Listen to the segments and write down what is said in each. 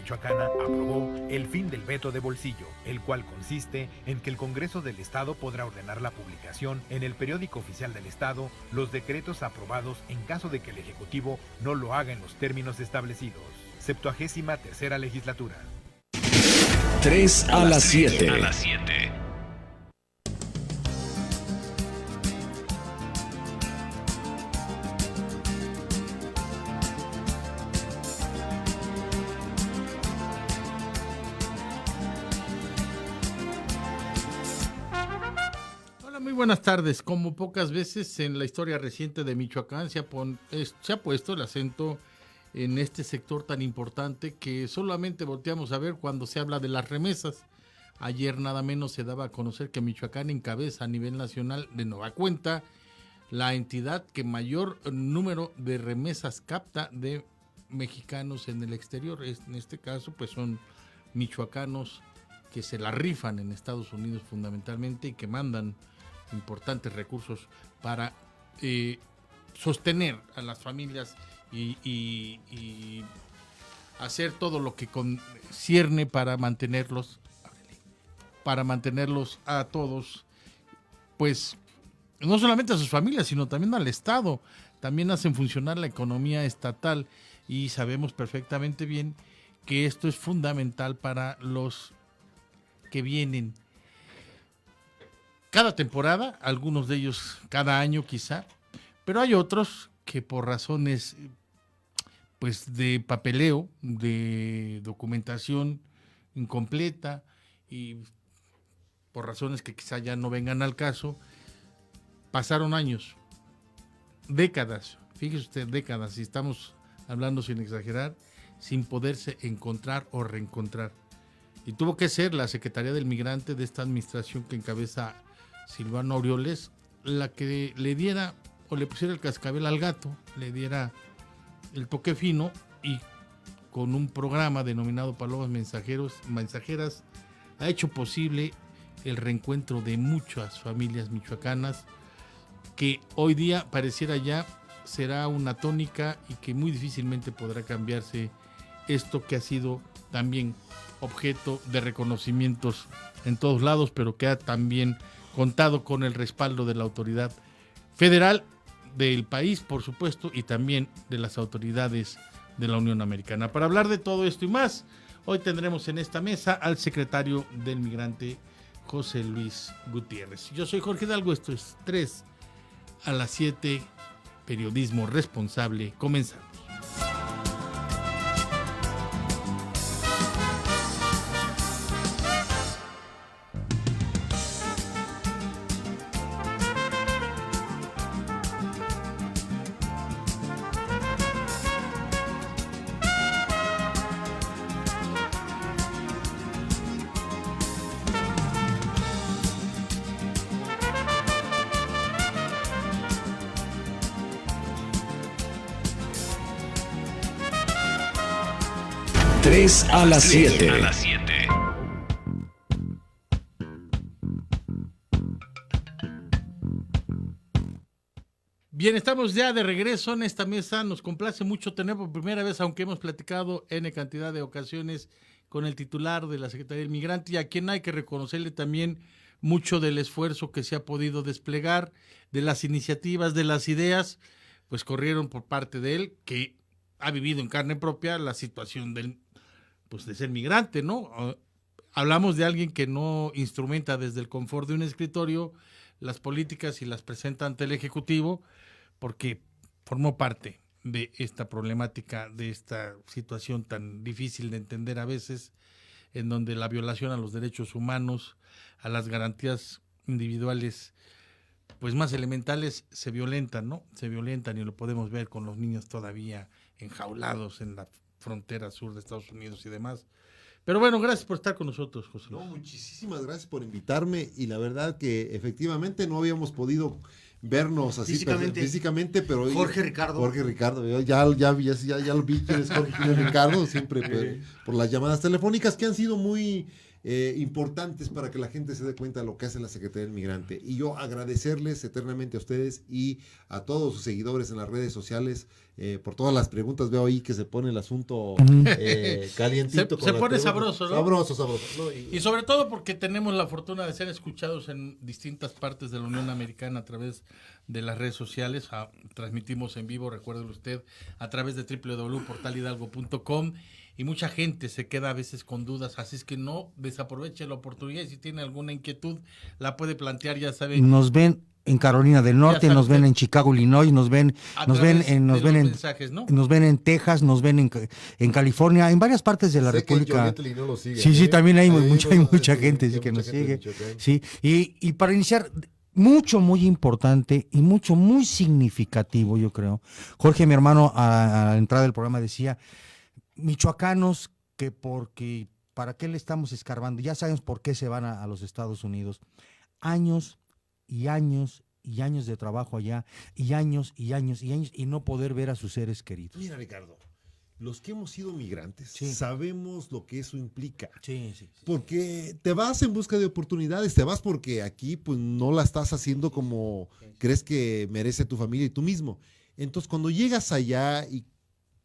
michoacana aprobó el fin del veto de bolsillo, el cual consiste en que el Congreso del Estado podrá ordenar la publicación en el periódico oficial del Estado los decretos aprobados en caso de que el Ejecutivo no lo haga en los términos establecidos. 73ª legislatura. 3 a las 7. Muy buenas tardes. Como pocas veces en la historia reciente de Michoacán se ha puesto el acento en este sector tan importante que solamente volteamos a ver cuando se habla de las remesas. Ayer nada menos se daba a conocer que Michoacán encabeza a nivel nacional de nueva cuenta la entidad que mayor número de remesas capta de mexicanos en el exterior. En este caso pues son michoacanos que se la rifan en Estados Unidos fundamentalmente y que mandan importantes recursos para sostener a las familias y hacer todo lo que concierne para mantenerlos a todos, pues no solamente a sus familias, sino también al Estado. También hacen funcionar la economía estatal y sabemos perfectamente bien que esto es fundamental para los que vienen cada temporada, algunos de ellos cada año quizá, pero hay otros que por razones pues de papeleo, de documentación incompleta y por razones que quizá ya no vengan al caso, pasaron años, décadas, fíjese usted, décadas, y estamos hablando sin exagerar, sin poderse encontrar o reencontrar. Y tuvo que ser la Secretaría del Migrante de esta administración que encabeza Silvano Aureoles la que le diera o le pusiera el cascabel al gato, le diera el toque fino y con un programa denominado Palomas Mensajeras ha hecho posible el reencuentro de muchas familias michoacanas que hoy día pareciera ya será una tónica y que muy difícilmente podrá cambiarse esto que ha sido también objeto de reconocimientos en todos lados, pero que ha también contado con el respaldo de la autoridad federal del país, por supuesto, y también de las autoridades de la Unión Americana. Para hablar de todo esto y más, hoy tendremos en esta mesa al secretario del Migrante, José Luis Gutiérrez. Yo soy Jorge Hidalgo, esto es 3 a las 7, periodismo responsable. Comenzamos. Tres a las 7. Bien, estamos ya de regreso en esta mesa. Nos complace mucho tener por primera vez, aunque hemos platicado N cantidad de ocasiones con el titular de la Secretaría del Migrante, y a quien hay que reconocerle también mucho del esfuerzo que se ha podido desplegar, de las iniciativas, de las ideas, pues corrieron por parte de él, que ha vivido en carne propia la situación de ser migrante, ¿no? Hablamos de alguien que no instrumenta desde el confort de un escritorio las políticas y las presenta ante el Ejecutivo, porque formó parte de esta problemática, de esta situación tan difícil de entender a veces, en donde la violación a los derechos humanos, a las garantías individuales, pues más elementales, se violentan, ¿no? Se violentan y lo podemos ver con los niños todavía enjaulados en la frontera sur de Estados Unidos y demás. Pero bueno, gracias por estar con nosotros, José Luis. No, muchísimas gracias por invitarme, y la verdad que efectivamente no habíamos podido vernos así físicamente, pero Jorge Ricardo, ya lo vi quién es Jorge Ricardo, siempre por las llamadas telefónicas que han sido muy importantes para que la gente se dé cuenta de lo que hace la Secretaría del Migrante. Y yo agradecerles eternamente a ustedes y a todos sus seguidores en las redes sociales por todas las preguntas. Veo ahí que se pone el asunto calientito. Se pone sabroso, ¿no? Sabroso. ¿No? Y sobre todo porque tenemos la fortuna de ser escuchados en distintas partes de la Unión Americana a través de las redes sociales. Transmitimos en vivo, recuérdelo usted, a través de www.portalhidalgo.com. Y mucha gente se queda a veces con dudas, así es que no desaproveche la oportunidad y si tiene alguna inquietud la puede plantear, ya saben. Nos ven en Carolina del Norte, nos ven en Chicago, Illinois, nos ven mensajes, ¿no? Nos ven en Texas, nos ven en California, en varias partes de la República. No lo sigue, sí, también hay mucha gente sí, que nos sigue. Sí, y para iniciar, muy importante y muy significativo, yo creo. Jorge, mi hermano, a la entrada del programa decía, michoacanos, porque ¿para qué le estamos escarbando? Ya sabemos por qué se van a los Estados Unidos. Años y años y años de trabajo allá, y años y no poder ver a sus seres queridos. Mira, Ricardo, los que hemos sido migrantes sabemos lo que eso implica. Sí. Porque te vas en busca de oportunidades, te vas porque aquí pues no la estás haciendo como crees que merece tu familia y tú mismo. Entonces, cuando llegas allá y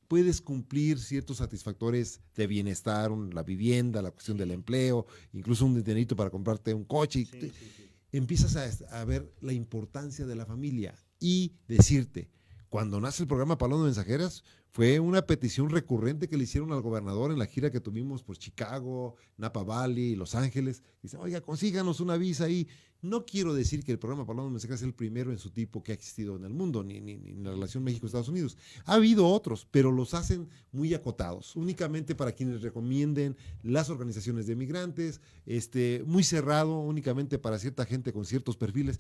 puedes cumplir ciertos satisfactores de bienestar, la vivienda, la cuestión del empleo, incluso un dinerito para comprarte un coche. Empiezas a ver la importancia de la familia y decirte, cuando nace el programa Paloma Mensajeras, fue una petición recurrente que le hicieron al gobernador en la gira que tuvimos por Chicago, Napa Valley, Los Ángeles. Dice, oiga, consíganos una visa ahí. No quiero decir que el programa Paloma Mensajeras es el primero en su tipo que ha existido en el mundo, ni en la relación México-Estados Unidos. Ha habido otros, pero los hacen muy acotados, únicamente para quienes recomienden las organizaciones de migrantes, muy cerrado, únicamente para cierta gente con ciertos perfiles.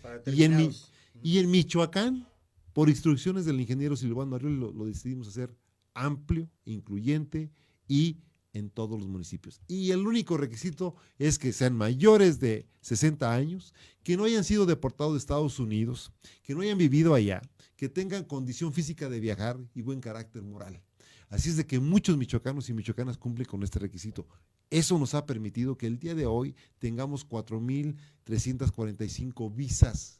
Y en Michoacán, por instrucciones del ingeniero Silvano Arriola, lo decidimos hacer amplio, incluyente y en todos los municipios. Y el único requisito es que sean mayores de 60 años, que no hayan sido deportados de Estados Unidos, que no hayan vivido allá, que tengan condición física de viajar y buen carácter moral. Así es de que muchos michoacanos y michoacanas cumplen con este requisito. Eso nos ha permitido que el día de hoy tengamos 4,345 visas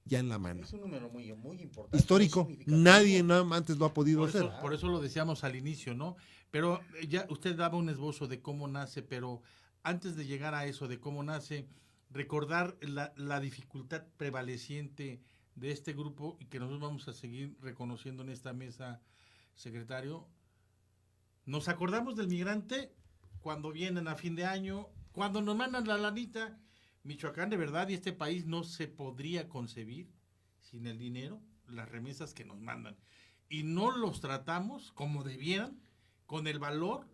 ya en la mano. Es un número muy importante. Histórico, nadie antes lo ha podido hacer. Por eso lo decíamos al inicio, ¿no? Pero ya usted daba un esbozo de cómo nace, pero antes de llegar a eso, de cómo nace, recordar la dificultad prevaleciente de este grupo y que nosotros vamos a seguir reconociendo en esta mesa, secretario. Nos acordamos del migrante cuando vienen a fin de año, cuando nos mandan la lanita. Michoacán, de verdad, y este país no se podría concebir sin el dinero, las remesas que nos mandan. Y no los tratamos como debieran, con el valor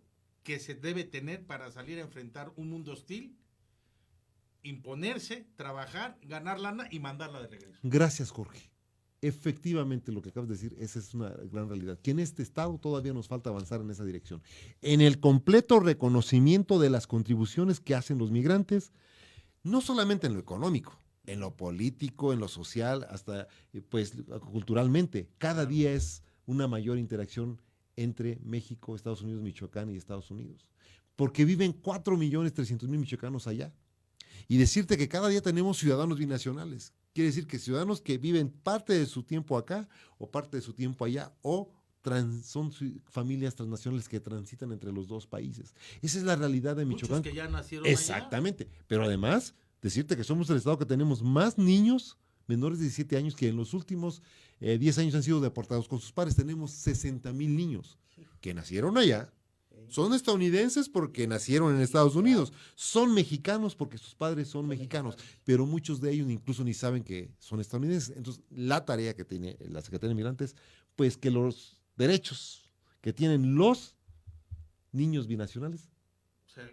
que se debe tener para salir a enfrentar un mundo hostil, imponerse, trabajar, ganar lana y mandarla de regreso. Gracias, Jorge. Efectivamente, lo que acabas de decir, esa es una gran realidad. Que en este estado todavía nos falta avanzar en esa dirección. En el completo reconocimiento de las contribuciones que hacen los migrantes, no solamente en lo económico, en lo político, en lo social, hasta pues culturalmente. Cada día es una mayor interacción entre México, Estados Unidos, Michoacán y Estados Unidos. Porque viven 4,300,000 michoacanos allá. Y decirte que cada día tenemos ciudadanos binacionales. Quiere decir que ciudadanos que viven parte de su tiempo acá o parte de su tiempo allá o son familias transnacionales que transitan entre los dos países. Esa es la realidad de Michoacán. Muchos que ya nacieron Exactamente. Allá. Pero además, decirte que somos el estado que tenemos más niños menores de 17 años que en los últimos 10 años han sido deportados con sus padres. Tenemos 60,000 niños que nacieron allá. Son estadounidenses porque nacieron en Estados Unidos. Son mexicanos porque sus padres son mexicanos. Pero muchos de ellos incluso ni saben que son estadounidenses. Entonces, la tarea que tiene la Secretaría de Migrantes, pues que los derechos que tienen los niños binacionales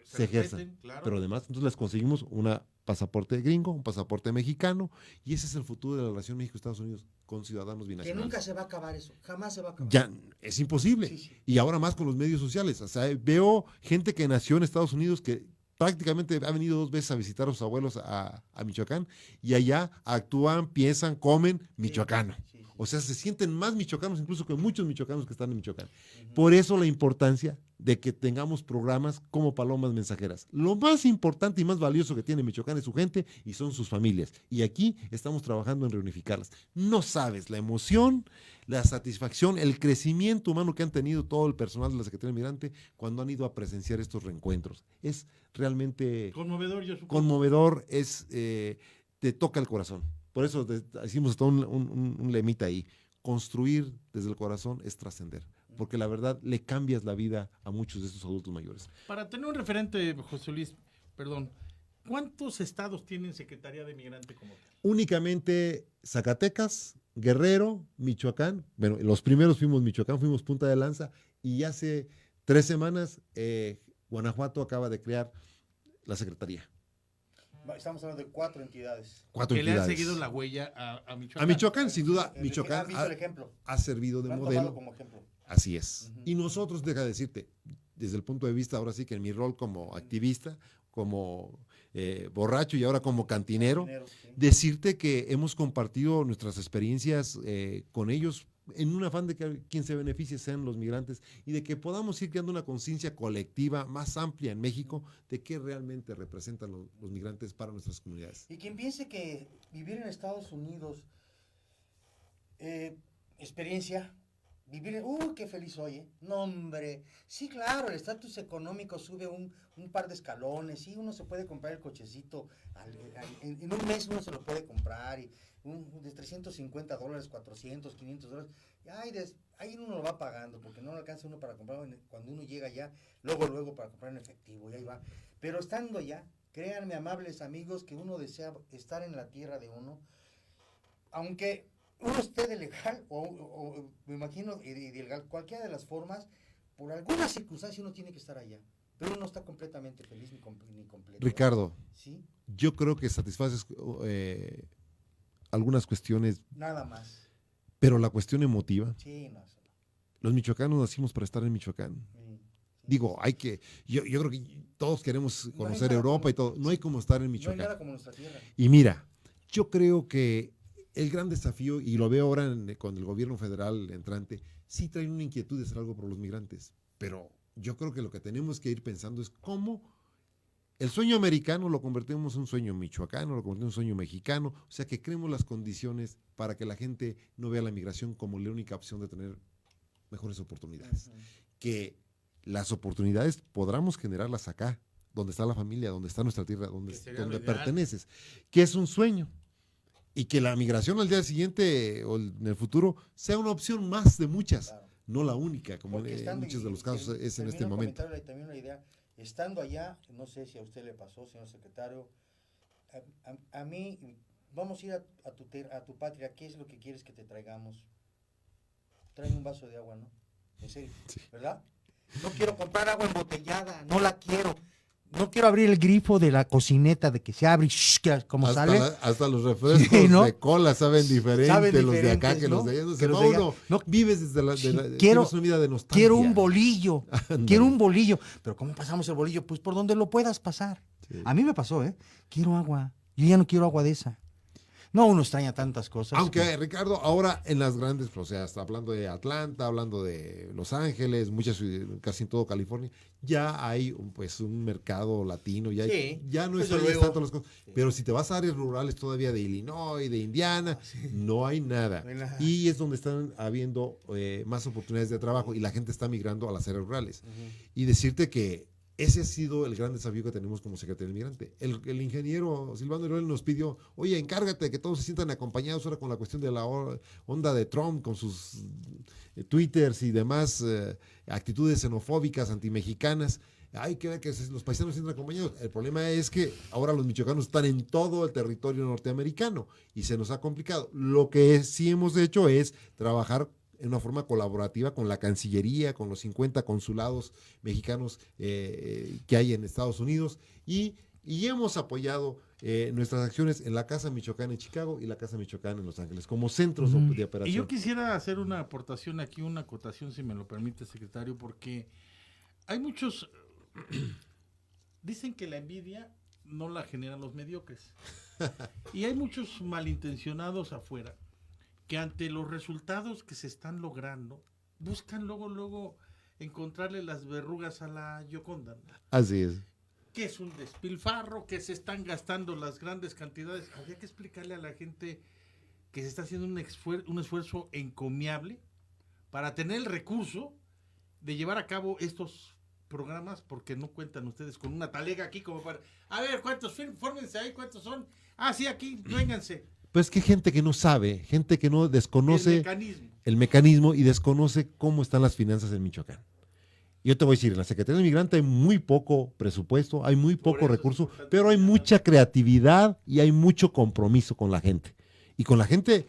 se ejerzan. Claro. Pero además, entonces les conseguimos un pasaporte gringo, un pasaporte mexicano, y ese es el futuro de la relación México-Estados Unidos con ciudadanos binacionales. Que nunca se va a acabar eso, jamás se va a acabar. Ya, es imposible. Sí. Y ahora más con los medios sociales. O sea, veo gente que nació en Estados Unidos que prácticamente ha venido 2 veces a visitar a sus abuelos a Michoacán, y allá actúan, piensan, comen michoacano. O sea, se sienten más michoacanos incluso que muchos michoacanos que están en Michoacán. Por eso la importancia de que tengamos programas como Palomas Mensajeras. Lo más importante y más valioso que tiene Michoacán es su gente y son sus familias. Y aquí estamos trabajando en reunificarlas. No sabes la emoción, la satisfacción, el crecimiento humano que han tenido todo el personal de la Secretaría Migrante cuando han ido a presenciar estos reencuentros. Es realmente Conmovedor, yo supongo. conmovedor, te toca el corazón. Por eso hicimos todo un lemita ahí. Construir desde el corazón es trascender, porque la verdad le cambias la vida a muchos de estos adultos mayores. Para tener un referente, José Luis, perdón, ¿cuántos estados tienen Secretaría de Migrante como tal? Únicamente Zacatecas, Guerrero, Michoacán. Bueno, los primeros fuimos Michoacán, fuimos punta de lanza, y hace 3 semanas Guanajuato acaba de crear la Secretaría. Estamos hablando de 4 entidades. 4 Que le han entidades. seguido la huella a Michoacán. A Michoacán, sin duda, Han Michoacán visto el ejemplo. ha servido de Lo han modelo. tomado como ejemplo. Así es. Ujú. Y nosotros, deja de decirte, desde el punto de vista, ahora sí que en mi rol como activista, como borracho y ahora como cantinero, Dinero, sí. decirte que hemos compartido nuestras experiencias con ellos en un afán de que quien se beneficie sean los migrantes y de que podamos ir creando una conciencia colectiva más amplia en México de qué realmente representan los migrantes para nuestras comunidades. Y quien piense que vivir en Estados Unidos, experiencia, vivir, qué feliz soy, ¿eh? No, hombre, sí, claro, el estatus económico sube un par de escalones, sí, uno se puede comprar el cochecito, en un mes uno se lo puede comprar, y de $350, $400, $500, y ahí uno lo va pagando, porque no le alcanza uno para comprar cuando uno llega allá, luego para comprar en efectivo, y ahí va. Pero estando allá, créanme, amables amigos, que uno desea estar en la tierra de uno, aunque uno esté de legal, o me imagino, de ilegal, cualquiera de las formas, por alguna circunstancia uno tiene que estar allá, pero uno no está completamente feliz ni completo. Ricardo, ¿Sí? yo creo que satisfaces algunas cuestiones, Nada más. pero la cuestión emotiva, Sí, no, eso no. los michoacanos nacimos para estar en Michoacán. Sí, Digo, yo creo que todos queremos No hay conocer nada Europa como- y todo. No hay como estar en no hay Michoacán. nada como nuestra tierra. Y mira, yo creo que el gran desafío, y lo veo ahora con el gobierno federal entrante, sí traen una inquietud de hacer algo por los migrantes. Pero yo creo que lo que tenemos que ir pensando es cómo el sueño americano lo convertimos en un sueño michoacano, lo convertimos en un sueño mexicano. O sea, que creemos las condiciones para que la gente no vea la migración como la única opción de tener mejores oportunidades. Ujú. Que las oportunidades podamos generarlas acá, donde está la familia, donde está nuestra tierra, donde Que sería lo ideal. perteneces, que es un sueño. Y que la migración al día siguiente o en el futuro sea una opción más de muchas, Claro. no la única, como Porque en estando- muchos de los casos y es en este termino un momento. comentario y también una idea. Estando allá, no sé si a usted le pasó, señor secretario, a mí, vamos a ir a tu patria, ¿qué es lo que quieres que te traigamos? Tráeme un vaso de agua, ¿no? En serio, ¿verdad? No quiero comprar agua embotellada, no la quiero. No quiero abrir el grifo de la cocineta de que se abre y como sale. Hasta los refrescos Sí, ¿no? de cola saben diferente, Saben los de acá diferentes, que ¿no? los de allá. No sé, Que los de allá. Paulo, No. vives desde la, Sí, tienes quiero- una vida de nostalgia. Quiero un bolillo. Ándale. Quiero un bolillo. Pero ¿cómo pasamos el bolillo? Pues por donde lo puedas pasar. Sí. A mí me pasó, ¿eh? Quiero agua. Yo ya no quiero agua de esa. No, uno extraña tantas cosas. Aunque, que- Ricardo, ahora en las grandes, o sea, está hablando de Atlanta, hablando de Los Ángeles, muchas ciudades, casi en todo California, ya hay un mercado latino, Sí, ya no desde extrañas luego. tanto las cosas. Pero si te vas a áreas rurales todavía de Illinois, de Indiana, no hay nada. No hay nada. Y es donde están habiendo más oportunidades de trabajo y la gente está migrando a las áreas rurales. Y decirte que ese ha sido el gran desafío que tenemos como Secretaría del Migrante. El ingeniero Silvano Heroel nos pidió, oye, encárgate de que todos se sientan acompañados ahora con la cuestión de la onda de Trump, con sus twitters y demás actitudes xenofóbicas, antimexicanas. Hay que ver que los paisanos se sientan acompañados. El problema es que ahora los michoacanos están en todo el territorio norteamericano y se nos ha complicado. Lo que sí hemos hecho es trabajar en una forma colaborativa con la Cancillería, con los 50 consulados mexicanos que hay en Estados Unidos y hemos apoyado nuestras acciones en la Casa Michoacán en Chicago y la Casa Michoacán en Los Ángeles como centros de Y operación. yo quisiera hacer una aportación aquí, una acotación, si me lo permite, secretario, porque hay muchos... Dicen que la envidia no la generan los mediocres. Y hay muchos malintencionados afuera que ante los resultados que se están logrando, buscan luego encontrarle las verrugas a la Gioconda, ¿no? Así es. Que es un despilfarro, que se están gastando las grandes cantidades. Habría que explicarle a la gente que se está haciendo un esfuerzo encomiable para tener el recurso de llevar a cabo estos programas, porque no cuentan ustedes con una talega aquí como para, a ver, ¿cuántos? Fórmense ahí, ¿cuántos son? Ah, sí, aquí, vénganse. Pues que gente que no sabe, gente que no desconoce El mecanismo. mecanismo y desconoce cómo están las finanzas en Michoacán. Yo te voy a decir, en la Secretaría de Migrante hay muy poco presupuesto, hay muy Por poco eso es recurso, importante pero hay que mucha creatividad y hay mucho compromiso con la gente. Y con la gente,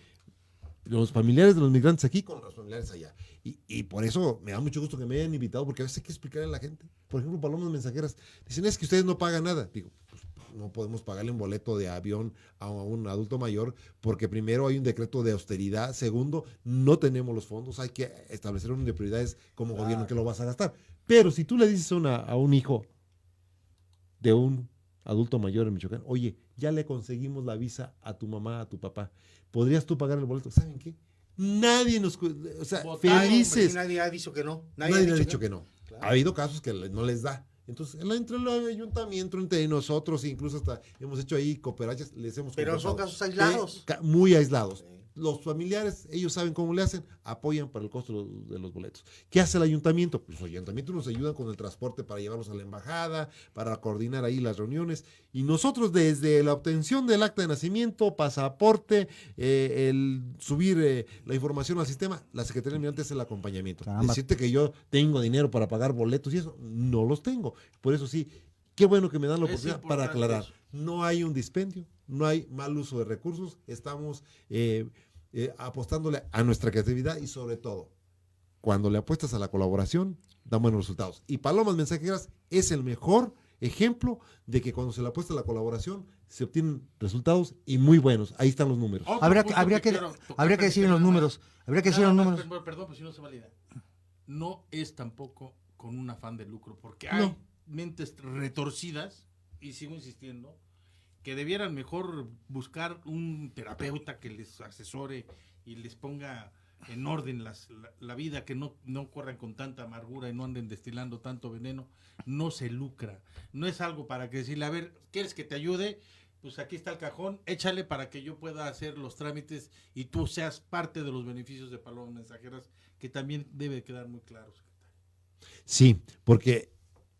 los familiares de los migrantes aquí, con los familiares allá. Y por eso me da mucho gusto que me hayan invitado, porque a veces hay que explicarle a la gente. Por ejemplo, palomas mensajeras, dicen, es que ustedes no pagan nada. Digo, pues, no podemos pagarle un boleto de avión a un adulto mayor, porque primero hay un decreto de austeridad, segundo, no tenemos los fondos, hay que establecer un orden de prioridades como gobierno en que lo vas a gastar. Pero si tú le dices a un hijo de un adulto mayor en Michoacán, oye, ya le conseguimos la visa a tu mamá, a tu papá, ¿podrías tú pagar el boleto? ¿Saben qué? Nadie nos... O sea, Votaron, felices. Nadie ha dicho que no. Nadie ha dicho que no. Claro. Ha habido casos que no les da. Entonces, entre el ayuntamiento, entre nosotros, incluso hasta hemos hecho ahí cooperativas, les hemos Pero son contratado. casos aislados. Muy aislados. Sí. Los familiares, ellos saben cómo le hacen, apoyan para el costo de los boletos. ¿Qué hace el ayuntamiento? Pues los ayuntamientos nos ayudan con el transporte para llevarlos a la embajada, para coordinar ahí las reuniones. Y nosotros desde la obtención del acta de nacimiento, pasaporte, el subir la información al sistema, la Secretaría de Migrantes es el acompañamiento. Caramba. Decirte que yo tengo dinero para pagar boletos y eso, no los tengo. Por eso sí, qué bueno que me dan la Es oportunidad para importante aclarar. eso. No hay un dispendio, no hay mal uso de recursos, estamos apostándole a nuestra creatividad y sobre todo, cuando le apuestas a la colaboración, dan buenos resultados. Y Palomas Mensajeras es el mejor ejemplo de que cuando se le apuesta a la colaboración, se obtienen resultados y muy buenos. Ahí están los números. Otro Habría punto que, habría que, quiero tocar, habría que decir en los nada más. números. Habría que decir en los Nada más, números. Perdón, pues si no se valida. No es tampoco con un afán de lucro, porque hay No. mentes retorcidas, y sigo insistiendo, que debieran mejor buscar un terapeuta que les asesore y les ponga en orden la vida, que no corran con tanta amargura y no anden destilando tanto veneno. No se lucra. No es algo para que decirle, a ver, ¿quieres que te ayude? Pues aquí está el cajón, échale para que yo pueda hacer los trámites y tú seas parte de los beneficios de Palomas Mensajeras, que también debe quedar muy claro, secretario. Sí, porque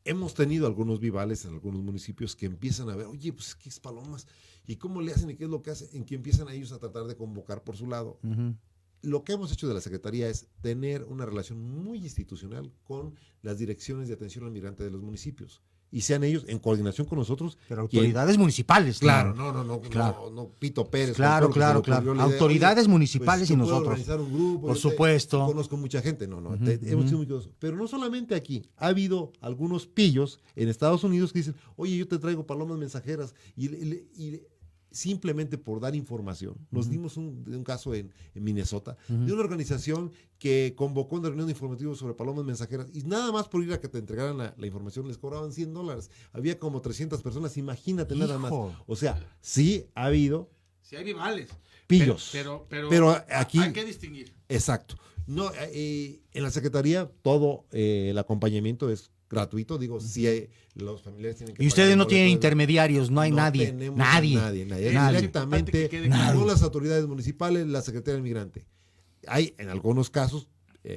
hemos tenido algunos vivales en algunos municipios que empiezan a ver, oye, pues ¿qué es Palomas? ¿Y cómo le hacen y qué es lo que hacen? En que empiezan a ellos a tratar de convocar por su lado. Ujú. Lo que hemos hecho de la Secretaría es tener una relación muy institucional con las direcciones de atención al migrante de los municipios. Y sean ellos, en coordinación con nosotros, Pero quien- autoridades municipales. Claro, claro. no, Claro. no, Pito Pérez. Claro, con todo lo que se le claro. ocurrió la idea. Autoridades Oye, municipales yo y puedo nosotros. organizar un grupo. Por yo supuesto. conozco mucha gente. No, Ujú, hemos sido ujú. muy cuidadosos. Pero no solamente aquí. Ha habido algunos pillos en Estados Unidos que dicen, oye, yo te traigo palomas mensajeras. Y simplemente por dar información. Nos dimos de un caso en Minnesota, de una organización que convocó una reunión informativa sobre palomas mensajeras y nada más por ir a que te entregaran la información les cobraban $100. Había como 300 personas, imagínate nada más. Hijo. O sea, sí ha habido Si hay rivales. pillos. Pero aquí, hay que distinguir. exacto. No, en la Secretaría todo el acompañamiento es gratuito. Digo, si los familiares tienen que Y pagar ustedes el no boleto tienen de- intermediarios, no hay nadie. tenemos Nadie. a nadie. Nadie. Es Importante directamente que quede claro. con las autoridades municipales, la Secretaría del Migrante. Hay en algunos casos,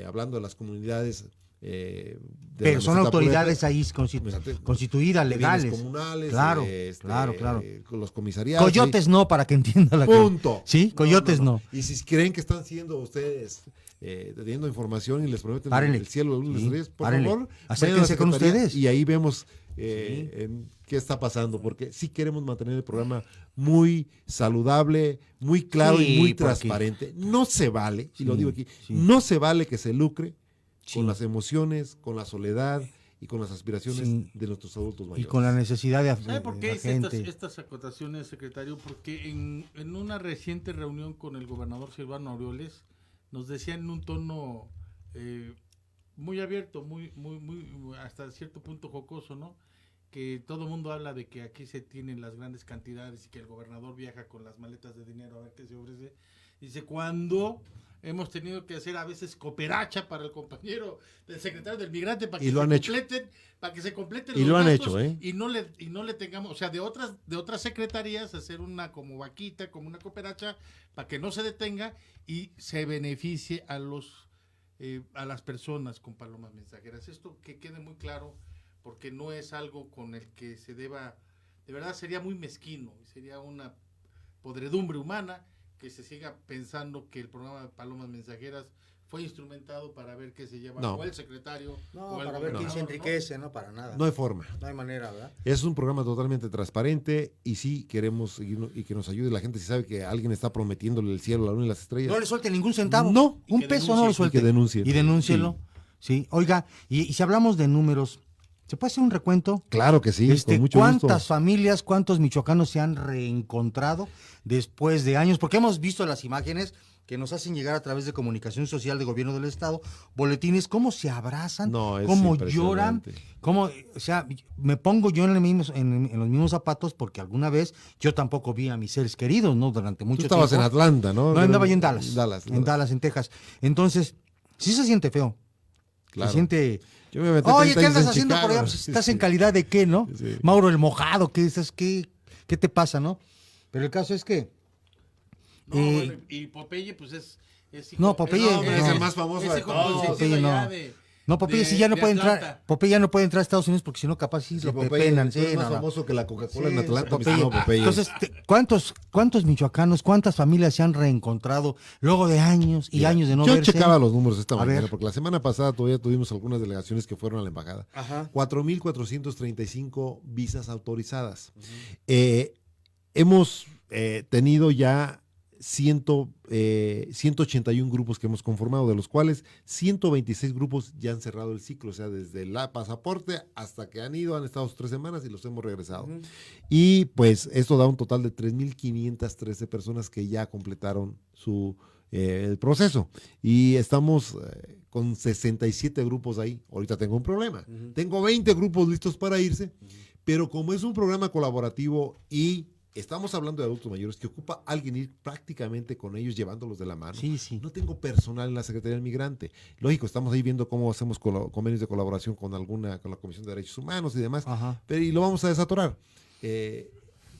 hablando de las comunidades de Pero la son meseta autoridades pureta, ahí constituidas, bienes legales. comunales, Claro, claro. con los comisariados. Coyotes no, para que entienda la gente. Punto. Sí, coyotes no. Y si creen que están siendo ustedes teniendo información y les prometen Párenle. el cielo, la luz, Sí, las estrellas, por párenle. favor, Acérquense vayan a la con Secretaría ustedes. y ahí vemos qué está pasando, porque sí queremos mantener el programa muy saludable, muy claro Sí, y muy porque- transparente. No se vale, y lo Sí, digo aquí, sí. no se vale que se lucre Sí. con las emociones, con la soledad y con las aspiraciones Sí. de nuestros adultos Y mayores. con la necesidad de ¿Sabe por de qué la hice gente. estas acotaciones, secretario? Porque en una reciente reunión con el gobernador Silvano Aureoles, nos decía en un tono muy abierto, muy hasta cierto punto jocoso, ¿no? Que todo el mundo habla de que aquí se tienen las grandes cantidades y que el gobernador viaja con las maletas de dinero a ver qué se ofrece. Dice, cuando hemos tenido que hacer a veces cooperacha para el compañero del secretario del migrante para Y que lo se han hecho. completen, para que se completen Y los lo han gastos hecho, ¿eh? y no le tengamos, o sea, de otras secretarías hacer una como vaquita, como una cooperacha, para que no se detenga y se beneficie a las personas con palomas mensajeras. Esto que quede muy claro, porque no es algo con el que se deba, de verdad sería muy mezquino, sería una podredumbre humana que se siga pensando que el programa de Palomas Mensajeras fue instrumentado para ver qué se lleva No. o el secretario No, o el para ver quién se gobernador, enriquece, no, para nada. No hay forma. No hay manera, ¿verdad? Es un programa totalmente transparente y sí queremos y que nos ayude la gente si sabe que alguien está prometiéndole el cielo, la luna y las estrellas. No le suelte ningún centavo. No. Un Y que peso no denuncie, le y suelte. que denuncie. Y denúncielo. Sí. Oiga, y si hablamos de números, ¿se puede hacer un recuento? Claro que sí, con mucho ¿Cuántas gusto. familias, cuántos michoacanos se han reencontrado después de años? Porque hemos visto las imágenes que nos hacen llegar a través de comunicación social del gobierno del estado, boletines, cómo se abrazan, No, es cómo lloran, impresionante. cómo, o sea, me pongo yo en los mismos zapatos porque alguna vez yo tampoco vi a mis seres queridos, ¿no? Durante mucho Tú estabas tiempo. en Atlanta, ¿no? No, andaba yo en Dallas. Dallas. En Texas. Entonces, sí se siente feo. Claro. Se siente... Yo me aventé Oye, 30 ¿qué años andas en haciendo por allá? Chicago. Pues, ¿estás Sí. en calidad de qué, no? Sí. Mauro el mojado, ¿qué te pasa, no? Pero el caso es que... ¿no? Bueno, y Popeye, pues es hijo, No, Popeye, es el más famoso es de hijo todos. consentido Popeye ya no. de- No, Popeye de- sí ya no de puede Atlanta. entrar. Popeye ya no puede entrar a Estados Unidos porque si no capaz sí Sí, lo Popeye, pepenan. tú Sí, eres más no, no. famoso que la Coca-Cola en Sí, Atlanta, mi Popeye. estimado Popeye. Entonces, ¿cuántos michoacanos, cuántas familias se han reencontrado luego de años y Mira, años de no yo verse? checaba los números esta A mañana, ver. porque la semana pasada todavía tuvimos algunas delegaciones que fueron a la embajada. Ajá. 4.435 visas autorizadas. Hemos tenido ya 181 grupos que hemos conformado, de los cuales 126 grupos ya han cerrado el ciclo, o sea, desde el pasaporte hasta que han estado 3 semanas y los hemos regresado. Y pues esto da un total de 3.513 personas que ya completaron el proceso. Y estamos con 67 grupos ahí. Ahorita tengo un problema. Tengo 20 grupos listos para irse, pero como es un programa colaborativo y estamos hablando de adultos mayores que ocupa alguien ir prácticamente con ellos llevándolos de la mano. Sí, sí. No tengo personal en la Secretaría del Migrante. Lógico, estamos ahí viendo cómo hacemos convenios de colaboración con con la Comisión de Derechos Humanos y demás, Ajá. y lo vamos a desatorar.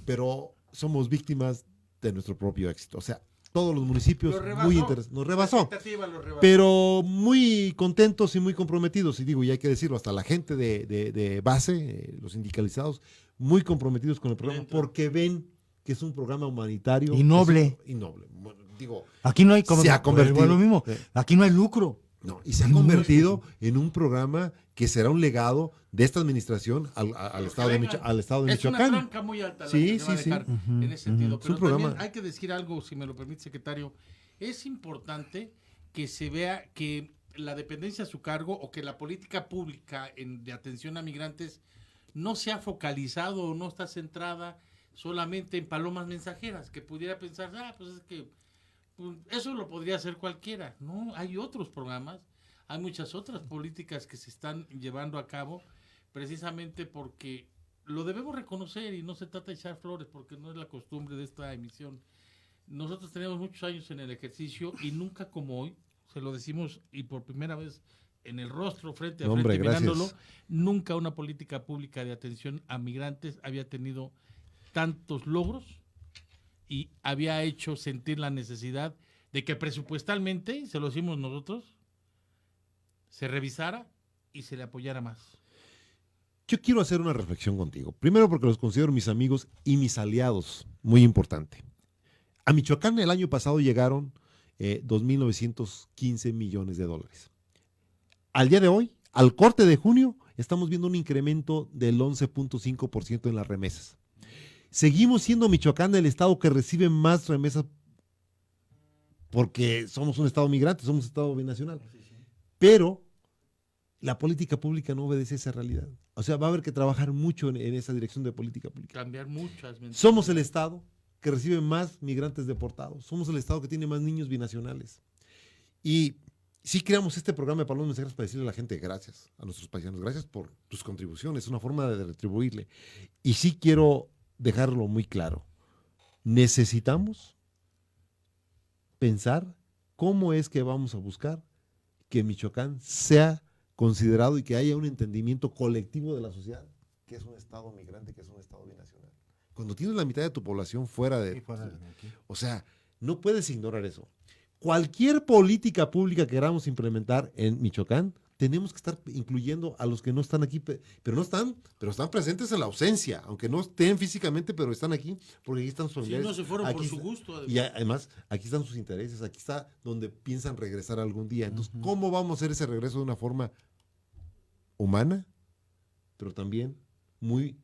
Pero somos víctimas de nuestro propio éxito. O sea, todos los municipios muy interesantes. Nos rebasó. La expectativa lo rebasó. Pero muy contentos y muy comprometidos, y digo, y hay que decirlo, hasta la gente de base, los sindicalizados, muy comprometidos con el programa, Dentro. porque ven que es un programa humanitario. Y noble. Y noble. Bueno, digo, Aquí no hay se ha convertido. lo mismo. Sí. Aquí no hay lucro. no, y se ha convertido en un programa que será un legado de esta administración al estado de Michoacán. Es una Michoacán. tranca muy alta la Sí, que se va a sí, sí. dejar en ese sentido. Es un Pero también programa. hay que decir algo, si me lo permite, secretario. Es importante que se vea que la dependencia a su cargo o que la política pública de atención a migrantes no se ha focalizado o no está centrada solamente en palomas mensajeras, que pudiera pensar, pues es que pues, eso lo podría hacer cualquiera. No, hay otros programas, hay muchas otras políticas que se están llevando a cabo precisamente porque lo debemos reconocer y no se trata de echar flores porque no es la costumbre de esta emisión. Nosotros tenemos muchos años en el ejercicio y nunca como hoy, se lo decimos y por primera vez en el rostro, frente a No, hombre, frente, mirándolo, gracias. nunca una política pública de atención a migrantes había tenido tantos logros y había hecho sentir la necesidad de que presupuestalmente, se lo decimos nosotros, se revisara y se le apoyara más. Yo quiero hacer una reflexión contigo. Primero porque los considero mis amigos y mis aliados, muy importante. A Michoacán el año pasado llegaron 2.915 millones de dólares. Al día de hoy, al corte de junio, estamos viendo un incremento del 11.5% en las remesas. Seguimos siendo Michoacán el estado que recibe más remesas porque somos un estado migrante, somos un estado binacional. Pero la política pública no obedece a esa realidad. O sea, va a haber que trabajar mucho en esa dirección de política pública. Cambiar muchas mentiras. Somos el estado que recibe más migrantes deportados. Somos el estado que tiene más niños binacionales. Y sí creamos este programa de Palomas Mensajeras para decirle a la gente gracias, a nuestros paisanos, gracias por tus contribuciones, es una forma de retribuirle. Y sí quiero dejarlo muy claro. Necesitamos pensar cómo es que vamos a buscar que Michoacán sea considerado y que haya un entendimiento colectivo de la sociedad, que es un estado migrante, que es un estado binacional. Cuando tienes la mitad de tu población fuera de... Sí, fuera de aquí. O sea, no puedes ignorar eso. Cualquier política pública que queramos implementar en Michoacán, tenemos que estar incluyendo a los que no están aquí, pero están presentes en la ausencia, aunque no estén físicamente, pero están aquí, porque aquí están sus Sí, familiares. no se fueron por Aquí su está- gusto. Y además, aquí están sus intereses, aquí está donde piensan regresar algún día. Entonces, ¿cómo vamos a hacer ese regreso de una forma humana, pero también muy